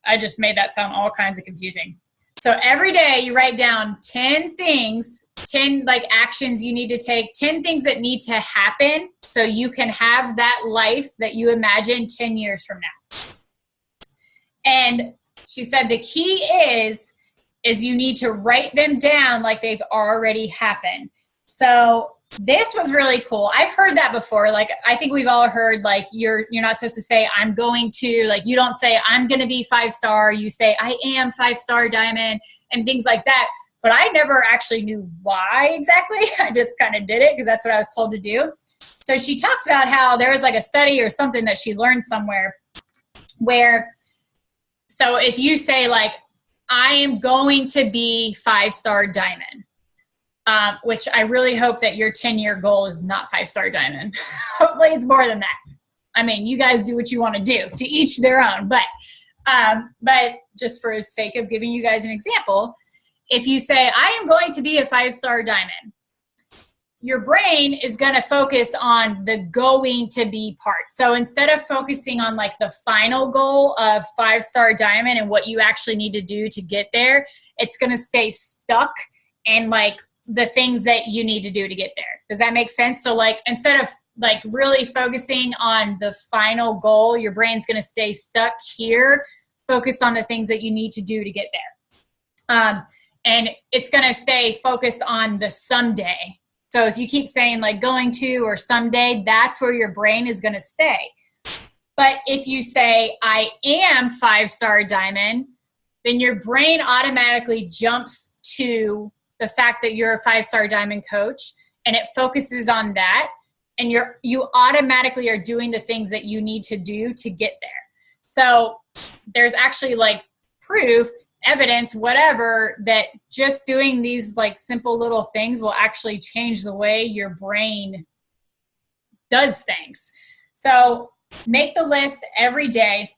I just made that sound all kinds of confusing. So every day you write down 10 things, 10 like actions you need to take, 10 things that need to happen so you can have that life that you imagine 10 years from now. And she said the key is you need to write them down like they've already happened. So this was really cool. I've heard that before. Like, I think we've all heard, like, you're not supposed to say, I'm going to, like, you don't say, I'm going to be 5-star. You say, I am 5-star diamond, and things like that. But I never actually knew why exactly. I just kind of did it because that's what I was told to do. So she talks about how there was like a study or something that she learned somewhere where, so if you say like, I am going to be 5-star diamond, which I really hope that your 10-year goal is not 5-star diamond. Hopefully it's more than that. I mean, you guys do what you want to do, to each their own. But just for the sake of giving you guys an example, if you say, I am going to be a 5-star diamond, your brain is going to focus on the going to be part. So instead of focusing on like the final goal of 5-star diamond and what you actually need to do to get there, it's going to stay stuck in like the things that you need to do to get there. Does that make sense? So like, instead of like really focusing on the final goal, your brain's going to stay stuck here, focused on the things that you need to do to get there. And it's going to stay focused on the someday. So if you keep saying like going to or someday, that's where your brain is going to stay. But if you say, I am 5-star diamond, then your brain automatically jumps to the fact that you're a 5-star diamond coach, and it focuses on that. And you automatically are doing the things that you need to do to get there. So there's actually like proof, evidence, whatever, that just doing these like simple little things will actually change the way your brain does things. So make the list every day,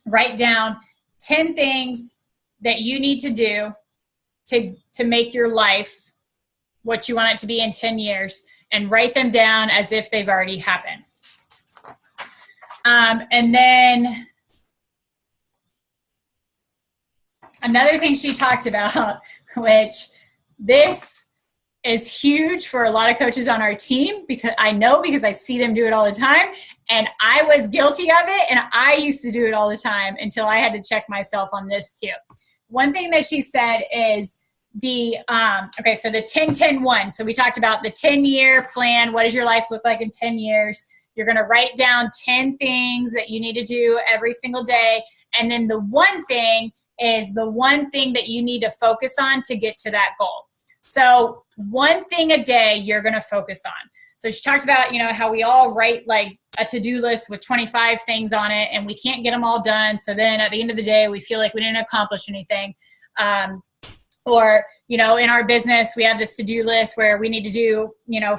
write down 10 things that you need to do to make your life what you want it to be in 10 years, and write them down as if they've already happened. And then another thing she talked about, which this is huge for a lot of coaches on our team, because I see them do it all the time, and I was guilty of it, and I used to do it all the time until I had to check myself on this too. One thing that she said is the 10-10-1. So we talked about the 10-year plan. What does your life look like in 10 years? You're going to write down 10 things that you need to do every single day. And then the one thing is the one thing that you need to focus on to get to that goal. So one thing a day you're going to focus on. So she talked about, how we all write like a to-do list with 25 things on it, and we can't get them all done. So then at the end of the day, we feel like we didn't accomplish anything. Or, in our business, we have this to-do list where we need to do,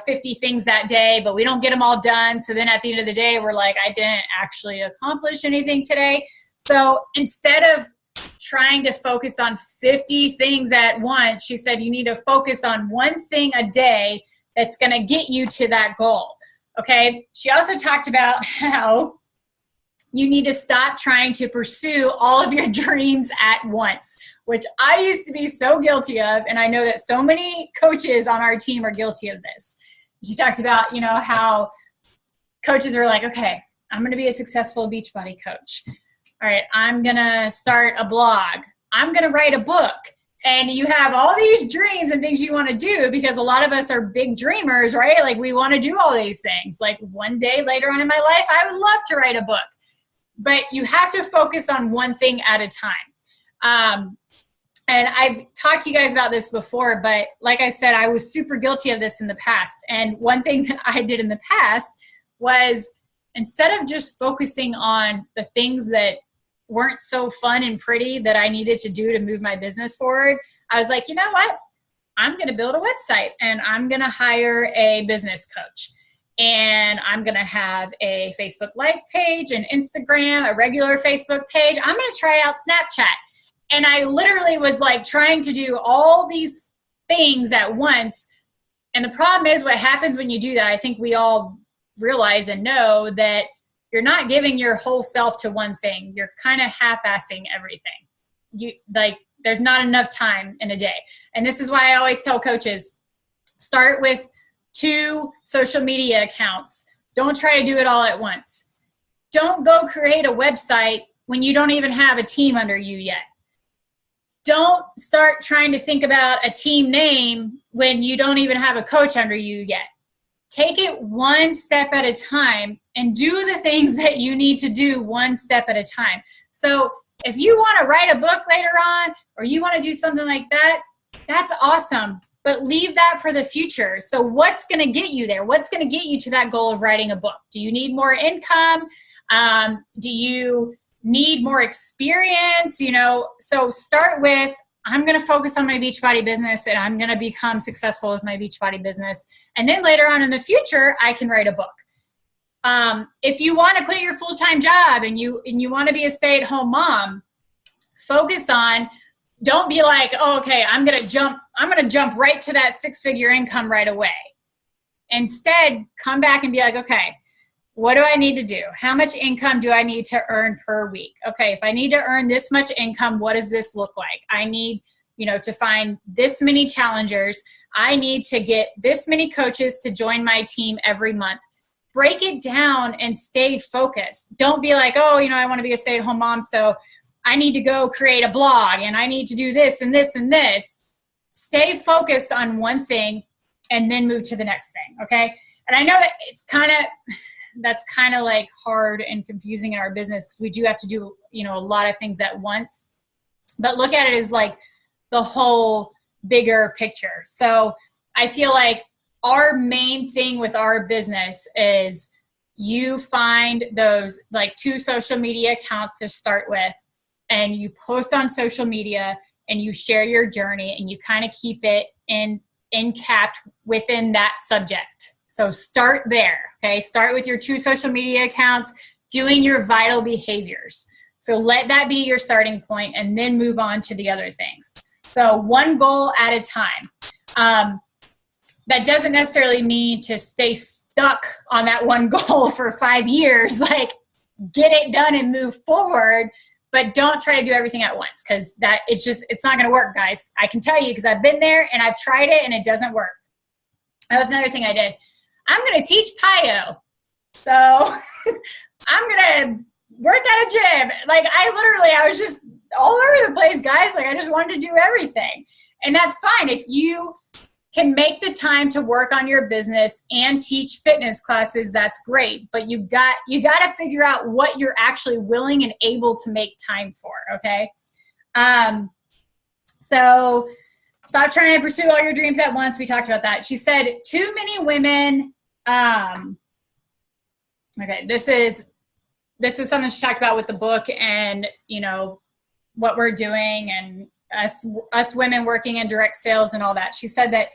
50 things that day, but we don't get them all done. So then at the end of the day, we're like, I didn't actually accomplish anything today. So instead of trying to focus on 50 things at once, she said you need to focus on one thing a day that's going to get you to that goal. Okay. She also talked about how you need to stop trying to pursue all of your dreams at once, which I used to be so guilty of. And I know that so many coaches on our team are guilty of this. She talked about, how coaches are like, okay, I'm going to be a successful Beachbody coach. All right, I'm going to start a blog. I'm going to write a book. And you have all these dreams and things you want to do, because a lot of us are big dreamers, right? Like, we want to do all these things. Like, one day later on in my life, I would love to write a book. But you have to focus on one thing at a time. And I've talked to you guys about this before, but like I said, I was super guilty of this in the past. And one thing that I did in the past was, instead of just focusing on the things that weren't so fun and pretty that I needed to do to move my business forward, I was like, you know what? I'm going to build a website, and I'm going to hire a business coach, and I'm going to have a Facebook Live page, an Instagram, a regular Facebook page. I'm going to try out Snapchat. And I literally was like trying to do all these things at once. And the problem is, what happens when you do that, I think we all realize and know that you're not giving your whole self to one thing. You're kind of half-assing everything. There's not enough time in a day. And this is why I always tell coaches, start with 2 social media accounts. Don't try to do it all at once. Don't go create a website when you don't even have a team under you yet. Don't start trying to think about a team name when you don't even have a coach under you yet. Take it one step at a time and do the things that you need to do one step at a time. So if you want to write a book later on, or you want to do something like that, that's awesome. But leave that for the future. So what's going to get you there? What's going to get you to that goal of writing a book? Do you need more income? Do you need more experience? So start with, I'm going to focus on my Beachbody business, and I'm going to become successful with my Beachbody business. And then later on in the future, I can write a book. If you want to quit your full-time job and you want to be a stay-at-home mom, focus on, don't be like, oh, okay, I'm going to jump right to that 6-figure income right away. Instead, come back and be like, okay, what do I need to do? How much income do I need to earn per week? Okay, if I need to earn this much income, what does this look like? I need, to find this many challengers. I need to get this many coaches to join my team every month. Break it down and stay focused. Don't be like, oh, I want to be a stay-at-home mom, so I need to go create a blog, and I need to do this and this and this. Stay focused on one thing and then move to the next thing, okay? And I know that that's kind of like hard and confusing in our business, because we do have to do, a lot of things at once. But look at it as like the whole bigger picture. So I feel like our main thing with our business is, you find those like 2 social media accounts to start with, and you post on social media, and you share your journey, and you kind of keep it capped within that subject. So start there, okay? Start with your 2 social media accounts, doing your vital behaviors. So let that be your starting point, and then move on to the other things. So one goal at a time. That doesn't necessarily mean to stay stuck on that one goal for 5 years. Like, get it done and move forward, but don't try to do everything at once, because it's not going to work, guys. I can tell you, because I've been there and I've tried it and it doesn't work. That was another thing I did. I'm going to teach PIO. So I'm going to work at a gym. Like, I was just all over the place, guys. Like, I just wanted to do everything. And that's fine. If you can make the time to work on your business and teach fitness classes, that's great. But you got to figure out what you're actually willing and able to make time for, okay? So stop trying to pursue all your dreams at once. We talked about that. She said, too many women, okay, this is something she talked about with the book, and, what we're doing, and us women working in direct sales and all that. She said that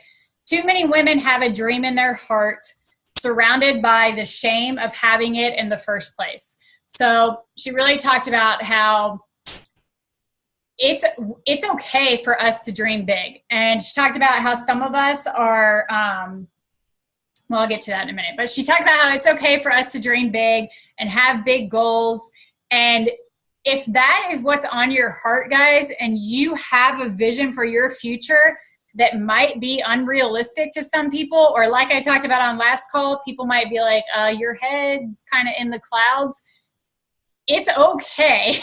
too many women have a dream in their heart, surrounded by the shame of having it in the first place. So she really talked about how it's okay for us to dream big. And she talked about how some of us are, well, I'll get to that in a minute, but she talked about how it's okay for us to dream big and have big goals And if that is what's on your heart, guys, and you have a vision for your future that might be unrealistic to some people, or like I talked about on last call, people might be like, your head's kind of in the clouds. It's okay.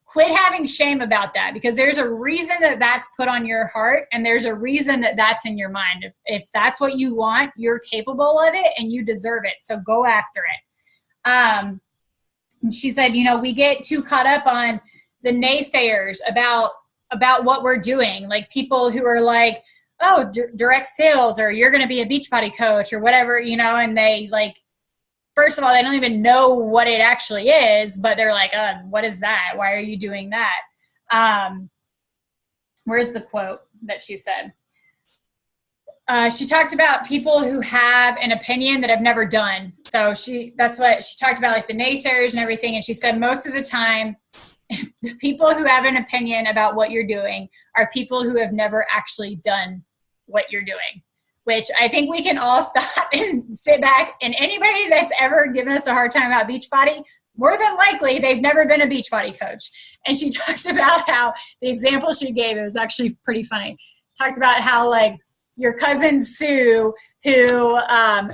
Quit having shame about that, because there's a reason that that's put on your heart, and there's a reason that that's in your mind. If that's what you want, you're capable of it and you deserve it. So go after it. And she said, we get too caught up on the naysayers about what we're doing. Like people who are like, oh, direct sales, or you're going to be a Beachbody coach or whatever, and they like, first of all, they don't even know what it actually is, but they're like, what is that? Why are you doing that? Where's the quote that she said? She talked about people who have an opinion that have never done. So that's what she talked about, like the naysayers and everything. And she said most of the time, the people who have an opinion about what you're doing are people who have never actually done what you're doing, which I think we can all stop and sit back. And anybody that's ever given us a hard time about Beachbody, more than likely they've never been a Beachbody coach. And she talked about how the example she gave, it was actually pretty funny. Talked about how like your cousin Sue, who,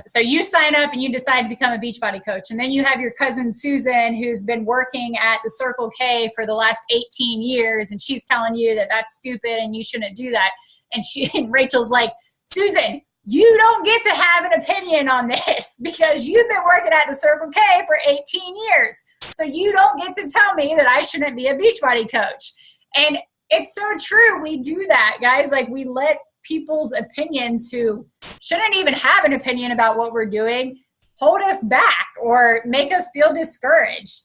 so you sign up and you decide to become a Beachbody coach. And then you have your cousin Susan, who's been working at the Circle K for the last 18 years. And she's telling you that that's stupid and you shouldn't do that. And Rachel's like, Susan, you don't get to have an opinion on this because you've been working at the Circle K for 18 years. So you don't get to tell me that I shouldn't be a Beachbody coach. And it's so true. We do that, guys. Like we let people's opinions who shouldn't even have an opinion about what we're doing hold us back or make us feel discouraged.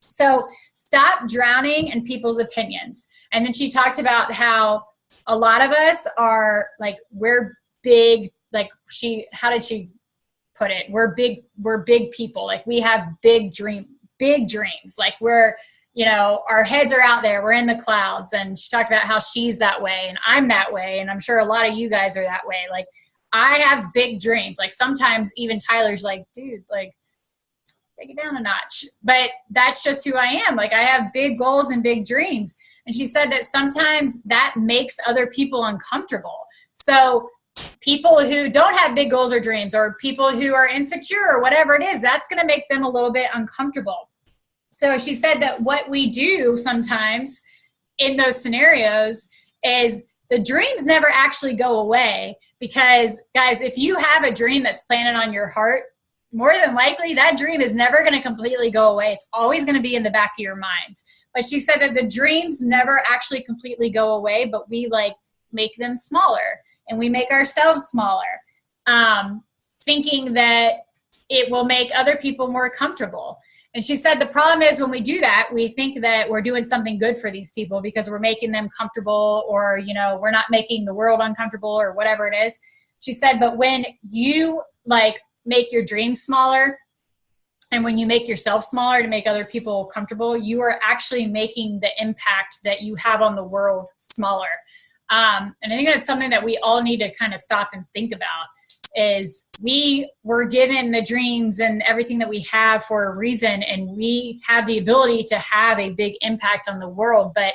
So stop drowning in people's opinions. And then she talked about how a lot of us are like, we're big, like how did she put it? We're big people. Like we have big dreams. Like we're, our heads are out there. We're in the clouds. And she talked about how she's that way and I'm that way. And I'm sure a lot of you guys are that way. Like I have big dreams. Like sometimes even Tyler's like, dude, like take it down a notch. But that's just who I am. Like I have big goals and big dreams. And she said that sometimes that makes other people uncomfortable. So people who don't have big goals or dreams, or people who are insecure or whatever it is, that's going to make them a little bit uncomfortable. So she said that what we do sometimes in those scenarios is the dreams never actually go away, because guys, if you have a dream that's planted on your heart, more than likely that dream is never going to completely go away. It's always going to be in the back of your mind. But she said that the dreams never actually completely go away, but we like make them smaller and we make ourselves smaller, thinking that it will make other people more comfortable. And she said the problem is when we do that, we think that we're doing something good for these people because we're making them comfortable, or, we're not making the world uncomfortable or whatever it is. She said, but when you like make your dreams smaller and when you make yourself smaller to make other people comfortable, you are actually making the impact that you have on the world smaller. And I think that's something that we all need to kind of stop and think about. Is we were given the dreams and everything that we have for a reason, and we have the ability to have a big impact on the world. But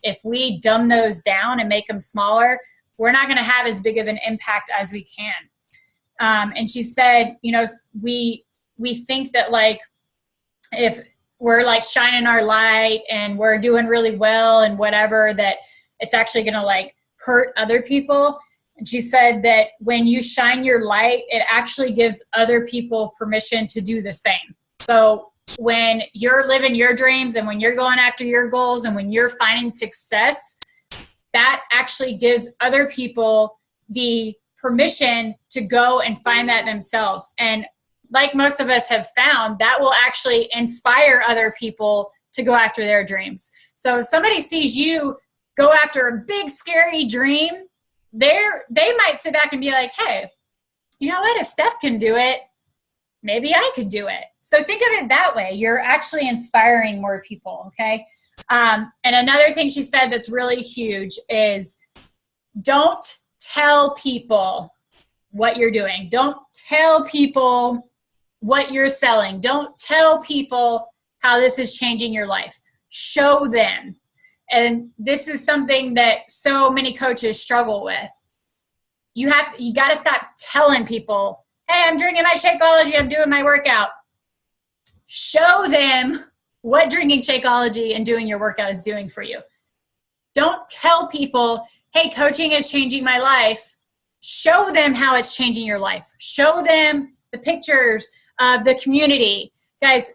if we dumb those down and make them smaller, we're not going to have as big of an impact as we can. And she said, we think that like if we're like shining our light and we're doing really well and whatever, that it's actually going to like hurt other people. And she said that when you shine your light, it actually gives other people permission to do the same. So when you're living your dreams and when you're going after your goals and when you're finding success, that actually gives other people the permission to go and find that themselves. And like most of us have found, that will actually inspire other people to go after their dreams. So if somebody sees you go after a big, scary dream, they might sit back and be like, hey, you know what? If Steph can do it, maybe I could do it. So think of it that way. You're actually inspiring more people, okay? And another thing she said that's really huge is don't tell people what you're doing. Don't tell people what you're selling. Don't tell people how this is changing your life. Show them. And this is something that so many coaches struggle with. You got to stop telling people, hey, I'm drinking my Shakeology, I'm doing my workout. Show them what drinking Shakeology and doing your workout is doing for you. Don't tell people, hey, coaching is changing my life. Show them how it's changing your life. Show them the pictures of the community. Guys,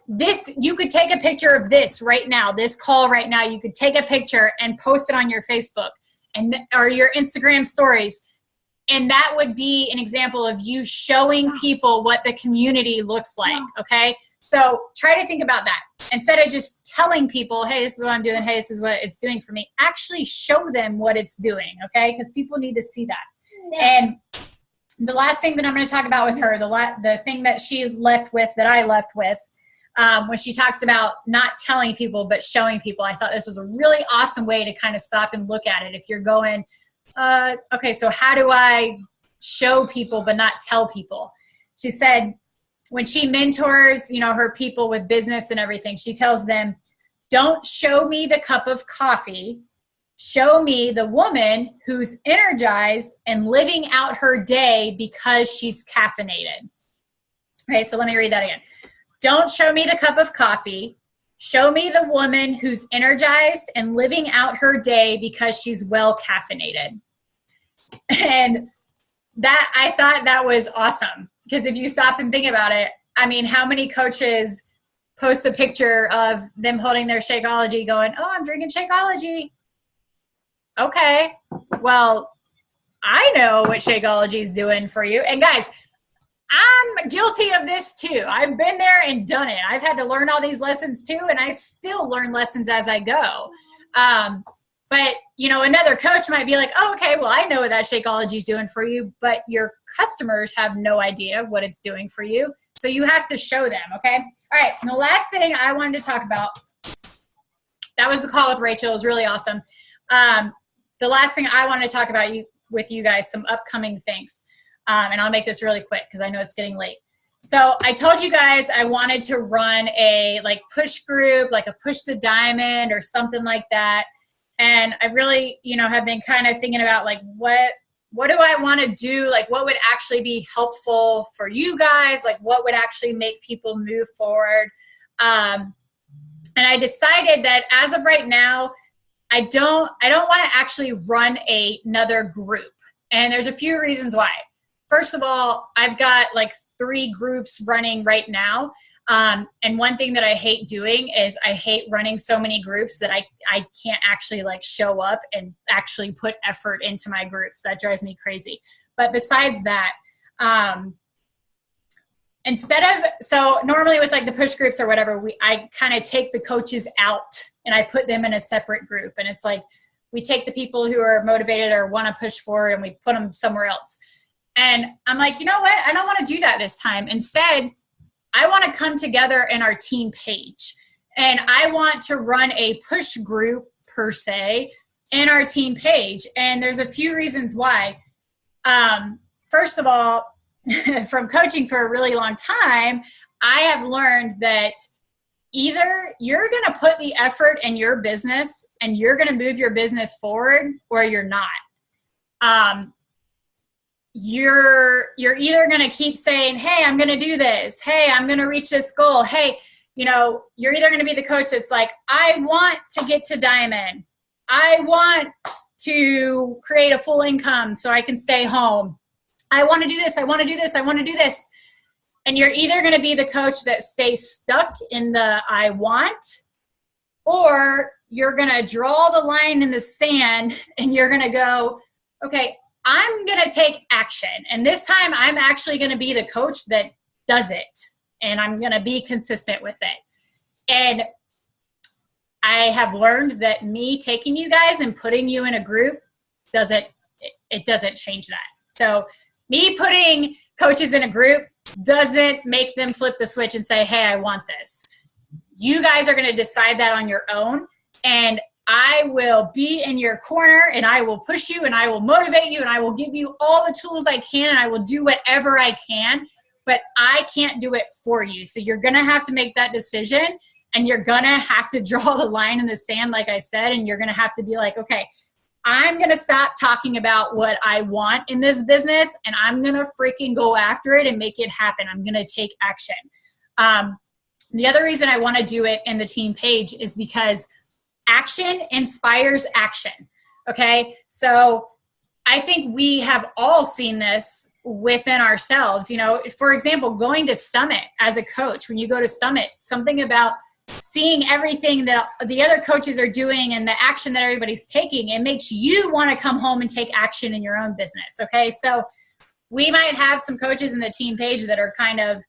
you could take a picture of this right now, this call right now. You could take a picture and post it on your Facebook or your Instagram stories. And that would be an example of you showing people what the community looks like, okay? So try to think about that. Instead of just telling people, hey, this is what I'm doing, hey, this is what it's doing for me, actually show them what it's doing, okay? Because people need to see that. And the last thing that I'm going to talk about with her, the thing that she left with, that I left with, when she talked about not telling people but showing people, I thought this was a really awesome way to kind of stop and look at it. If you're going, okay, so how do I show people but not tell people? She said when she mentors, her people with business and everything, she tells them, don't show me the cup of coffee. Show me the woman who's energized and living out her day because she's caffeinated. Okay, so let me read that again. Don't show me the cup of coffee. Show me the woman who's energized and living out her day because she's well caffeinated. And that, I thought that was awesome, because if you stop and think about it, I mean, how many coaches post a picture of them holding their Shakeology going, oh, I'm drinking Shakeology. Okay, well, I know what Shakeology is doing for you. And guys, I'm guilty of this too. I've been there and done it. I've had to learn all these lessons too, and I still learn lessons as I go. But, another coach might be like, oh, okay, well, I know what that Shakeology is doing for you, but your customers have no idea what it's doing for you. So you have to show them, okay? All right, and the last thing I wanted to talk about, that was the call with Rachel. It was really awesome. The last thing I want to talk about with you guys, some upcoming things. And I'll make this really quick because I know it's getting late. So I told you guys I wanted to run a push group, like a push to diamond or something like that. And I really, have been kind of thinking about what do I want to do? What would actually be helpful for you guys? What would actually make people move forward? And I decided that as of right now, I don't want to actually run another group. And there's a few reasons why. First of all, I've got 3 groups running right now. And one thing that I hate doing is I hate running so many groups that I can't actually show up and actually put effort into my groups. That drives me crazy. But besides that, so normally with the push groups or whatever, I kind of take the coaches out and I put them in a separate group. And it's we take the people who are motivated or want to push forward and we put them somewhere else. And I'm you know what? I don't want to do that this time. Instead, I want to come together in our team page. And I want to run a push group per se in our team page. And there's a few reasons why. First of all, from coaching for a really long time, I have learned that either you're going to put the effort in your business and you're going to move your business forward, or you're not. You're either going to keep saying, hey, I'm going to do this. Hey, I'm going to reach this goal. Hey, you're either going to be the coach that's I want to get to diamond. I want to create a full income so I can stay home. I want to do this. I want to do this. I want to do this. And you're either going to be the coach that stays stuck in the I want, or you're going to draw the line in the sand and you're going to go, okay, I'm going to take action. And this time I'm actually going to be the coach that does it. And I'm going to be consistent with it. And I have learned that me taking you guys and putting you in a group doesn't change that. So me putting coaches in a group doesn't make them flip the switch and say, hey, I want this. You guys are going to decide that on your own. And I will be in your corner and I will push you and I will motivate you and I will give you all the tools I can and I will do whatever I can, but I can't do it for you. So you're going to have to make that decision. And you're going to have to draw the line in the sand, like I said, and you're going to have to be like, okay, I'm going to stop talking about what I want in this business, and I'm going to freaking go after it and make it happen. I'm going to take action. The other reason I want to do it in the team page is because action inspires action. Okay. So I think we have all seen this within ourselves. You know, for example, going to Summit as a coach, when you go to Summit, something about seeing everything that the other coaches are doing and the action that everybody's taking, it makes you want to come home and take action in your own business. Okay. So we might have some coaches in the team page that are kind of,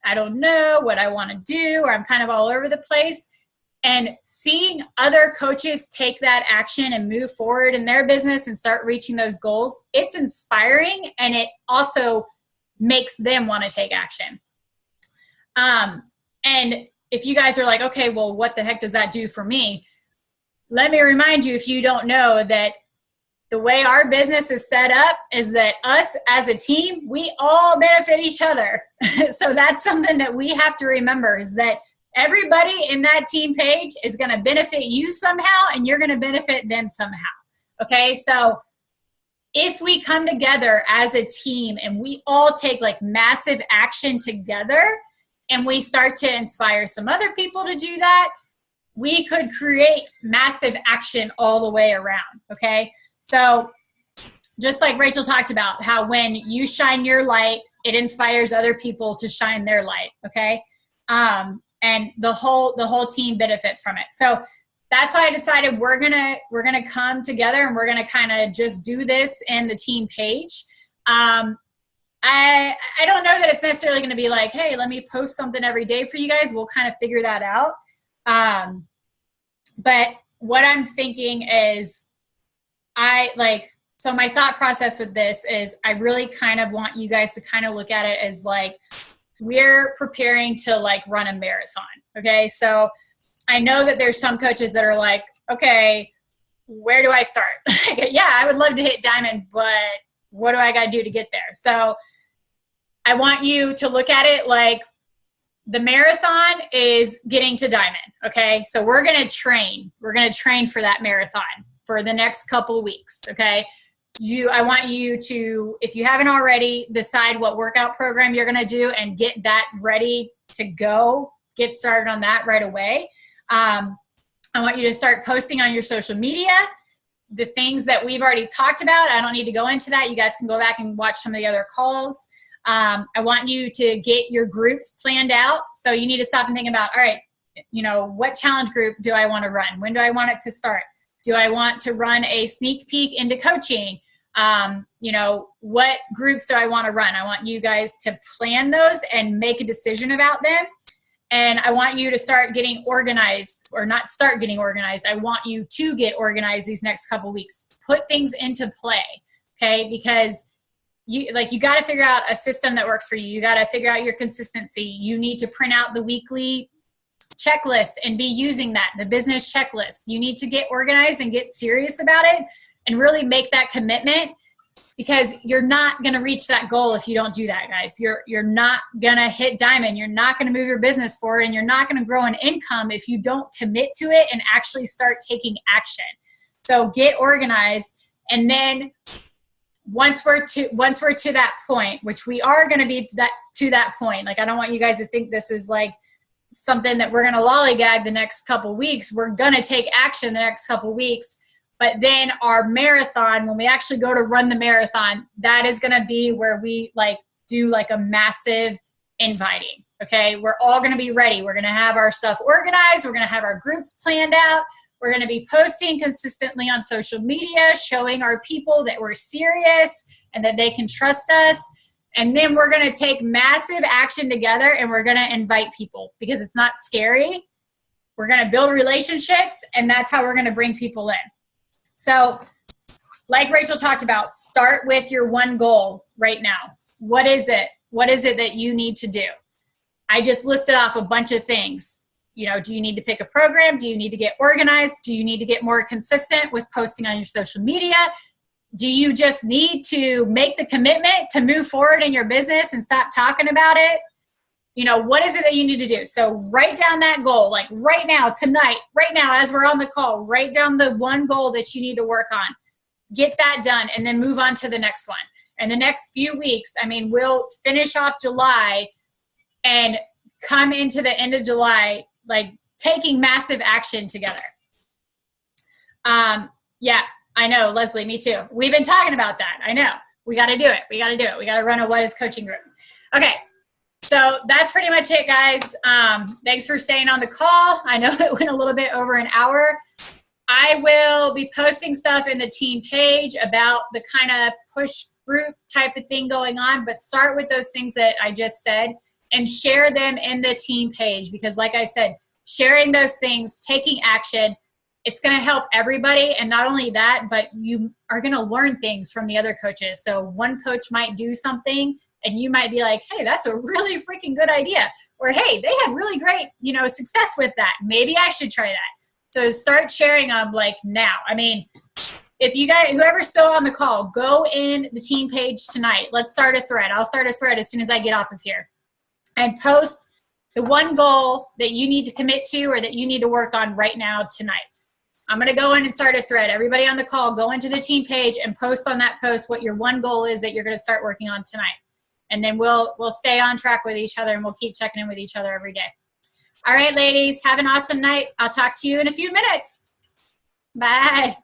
I don't know what I want to do, or I'm kind of all over the place. And seeing other coaches take that action and move forward in their business and start reaching those goals, it's inspiring, and it also makes them want to take action. And if you guys are like, okay, well, what the heck does that do for me? Let me remind you, if you don't know, that the way our business is set up is that us as a team, we all benefit each other. So that's something that we have to remember, is that everybody in that team page is going to benefit you somehow, and you're going to benefit them somehow. Okay. So if we come together as a team and we all take like massive action together, and we start to inspire some other people to do that, we could create massive action all the way around. Okay. So just like Rachel talked about, how when you shine your light, it inspires other people to shine their light. Okay. And the whole team benefits from it. So that's why I decided we're gonna come together, and we're gonna kind of just do this in the team page. I don't know that it's necessarily going to be like, hey, let me post something every day for you guys. We'll kind of figure that out. But what I'm thinking is, so my thought process with this is, I really kind of want you guys to kind of look at it as like, we're preparing to like run a marathon. Okay. So I know that there's some coaches that are like, okay, where do I start? Yeah, I would love to hit diamond, but what do I got to do to get there? So I want you to look at it like the marathon is getting to diamond. Okay. So we're going to train. We're going to train for that marathon for the next couple of weeks. Okay. I want you to, if you haven't already, decide what workout program you're going to do and get that ready to go. Get started on that right away. I want you to start posting on your social media the things that we've already talked about. I don't need to go into that. You guys can go back and watch some of the other calls. I want you to get your groups planned out. So you need to stop and think about, all right, you know, what challenge group do I want to run? When do I want it to start? Do I want to run a sneak peek into coaching? You know, what groups do I want to run? I want you guys to plan those and make a decision about them. And I want you to start getting organized, or not start getting organized. I want you to get organized these next couple of weeks. Put things into play, okay? Because you got to figure out a system that works for you. You got to figure out your consistency. You need to print out the weekly checklist and be using that, the business checklist. You need to get organized and get serious about it and really make that commitment, because you're not going to reach that goal if you don't do that, guys. You're not going to hit diamond. You're not going to move your business forward, and you're not going to grow an income if you don't commit to it and actually start taking action. So get organized. And then once we're to that point, which we are going to be to that point, like, I don't want you guys to think this is like something that we're going to lollygag the next couple weeks. We're going to take action the next couple weeks. But then our marathon, when we actually go to run the marathon, that is going to be where we like do like a massive inviting. Okay. We're all going to be ready. We're going to have our stuff organized. We're going to have our groups planned out. We're going to be posting consistently on social media, showing our people that we're serious and that they can trust us. And then we're going to take massive action together, and we're going to invite people, because it's not scary. We're going to build relationships, and that's how we're going to bring people in. So like Rachel talked about, start with your one goal right now. What is it? What is it that you need to do? I just listed off a bunch of things. You know, do you need to pick a program? Do you need to get organized? Do you need to get more consistent with posting on your social media? Do you just need to make the commitment to move forward in your business and stop talking about it? you know, what is it that you need to do? So write down that goal, like right now, tonight, right now, as we're on the call, write down the one goal that you need to work on. Get that done, and then move on to the next one. And the next few weeks, I mean, we'll finish off July and come into the end of July, like taking massive action together. Yeah, I know, Leslie, me too. We've been talking about that. I know. We got to do it. We got to do it. We got to run a What Is Coaching group. Okay. So that's pretty much it, guys. Thanks for staying on the call. I know it went a little bit over an hour. I will be posting stuff in the team page about the kind of push group type of thing going on, but start with those things that I just said and share them in the team page, because like I said, sharing those things, taking action, it's going to help everybody. And not only that, but you are going to learn things from the other coaches. So one coach might do something and you might be like, hey, that's a really freaking good idea. Or, hey, they had really great, you know, success with that. Maybe I should try that. So start sharing them like now. I mean, if you guys, whoever's still on the call, go in the team page tonight. Let's start a thread. I'll start a thread as soon as I get off of here. And post the one goal that you need to commit to or that you need to work on right now tonight. I'm going to go in and start a thread. Everybody on the call, go into the team page and post on that post what your one goal is that you're going to start working on tonight. And then we'll stay on track with each other and we'll keep checking in with each other every day. All right, ladies, have an awesome night. I'll talk to you in a few minutes. Bye.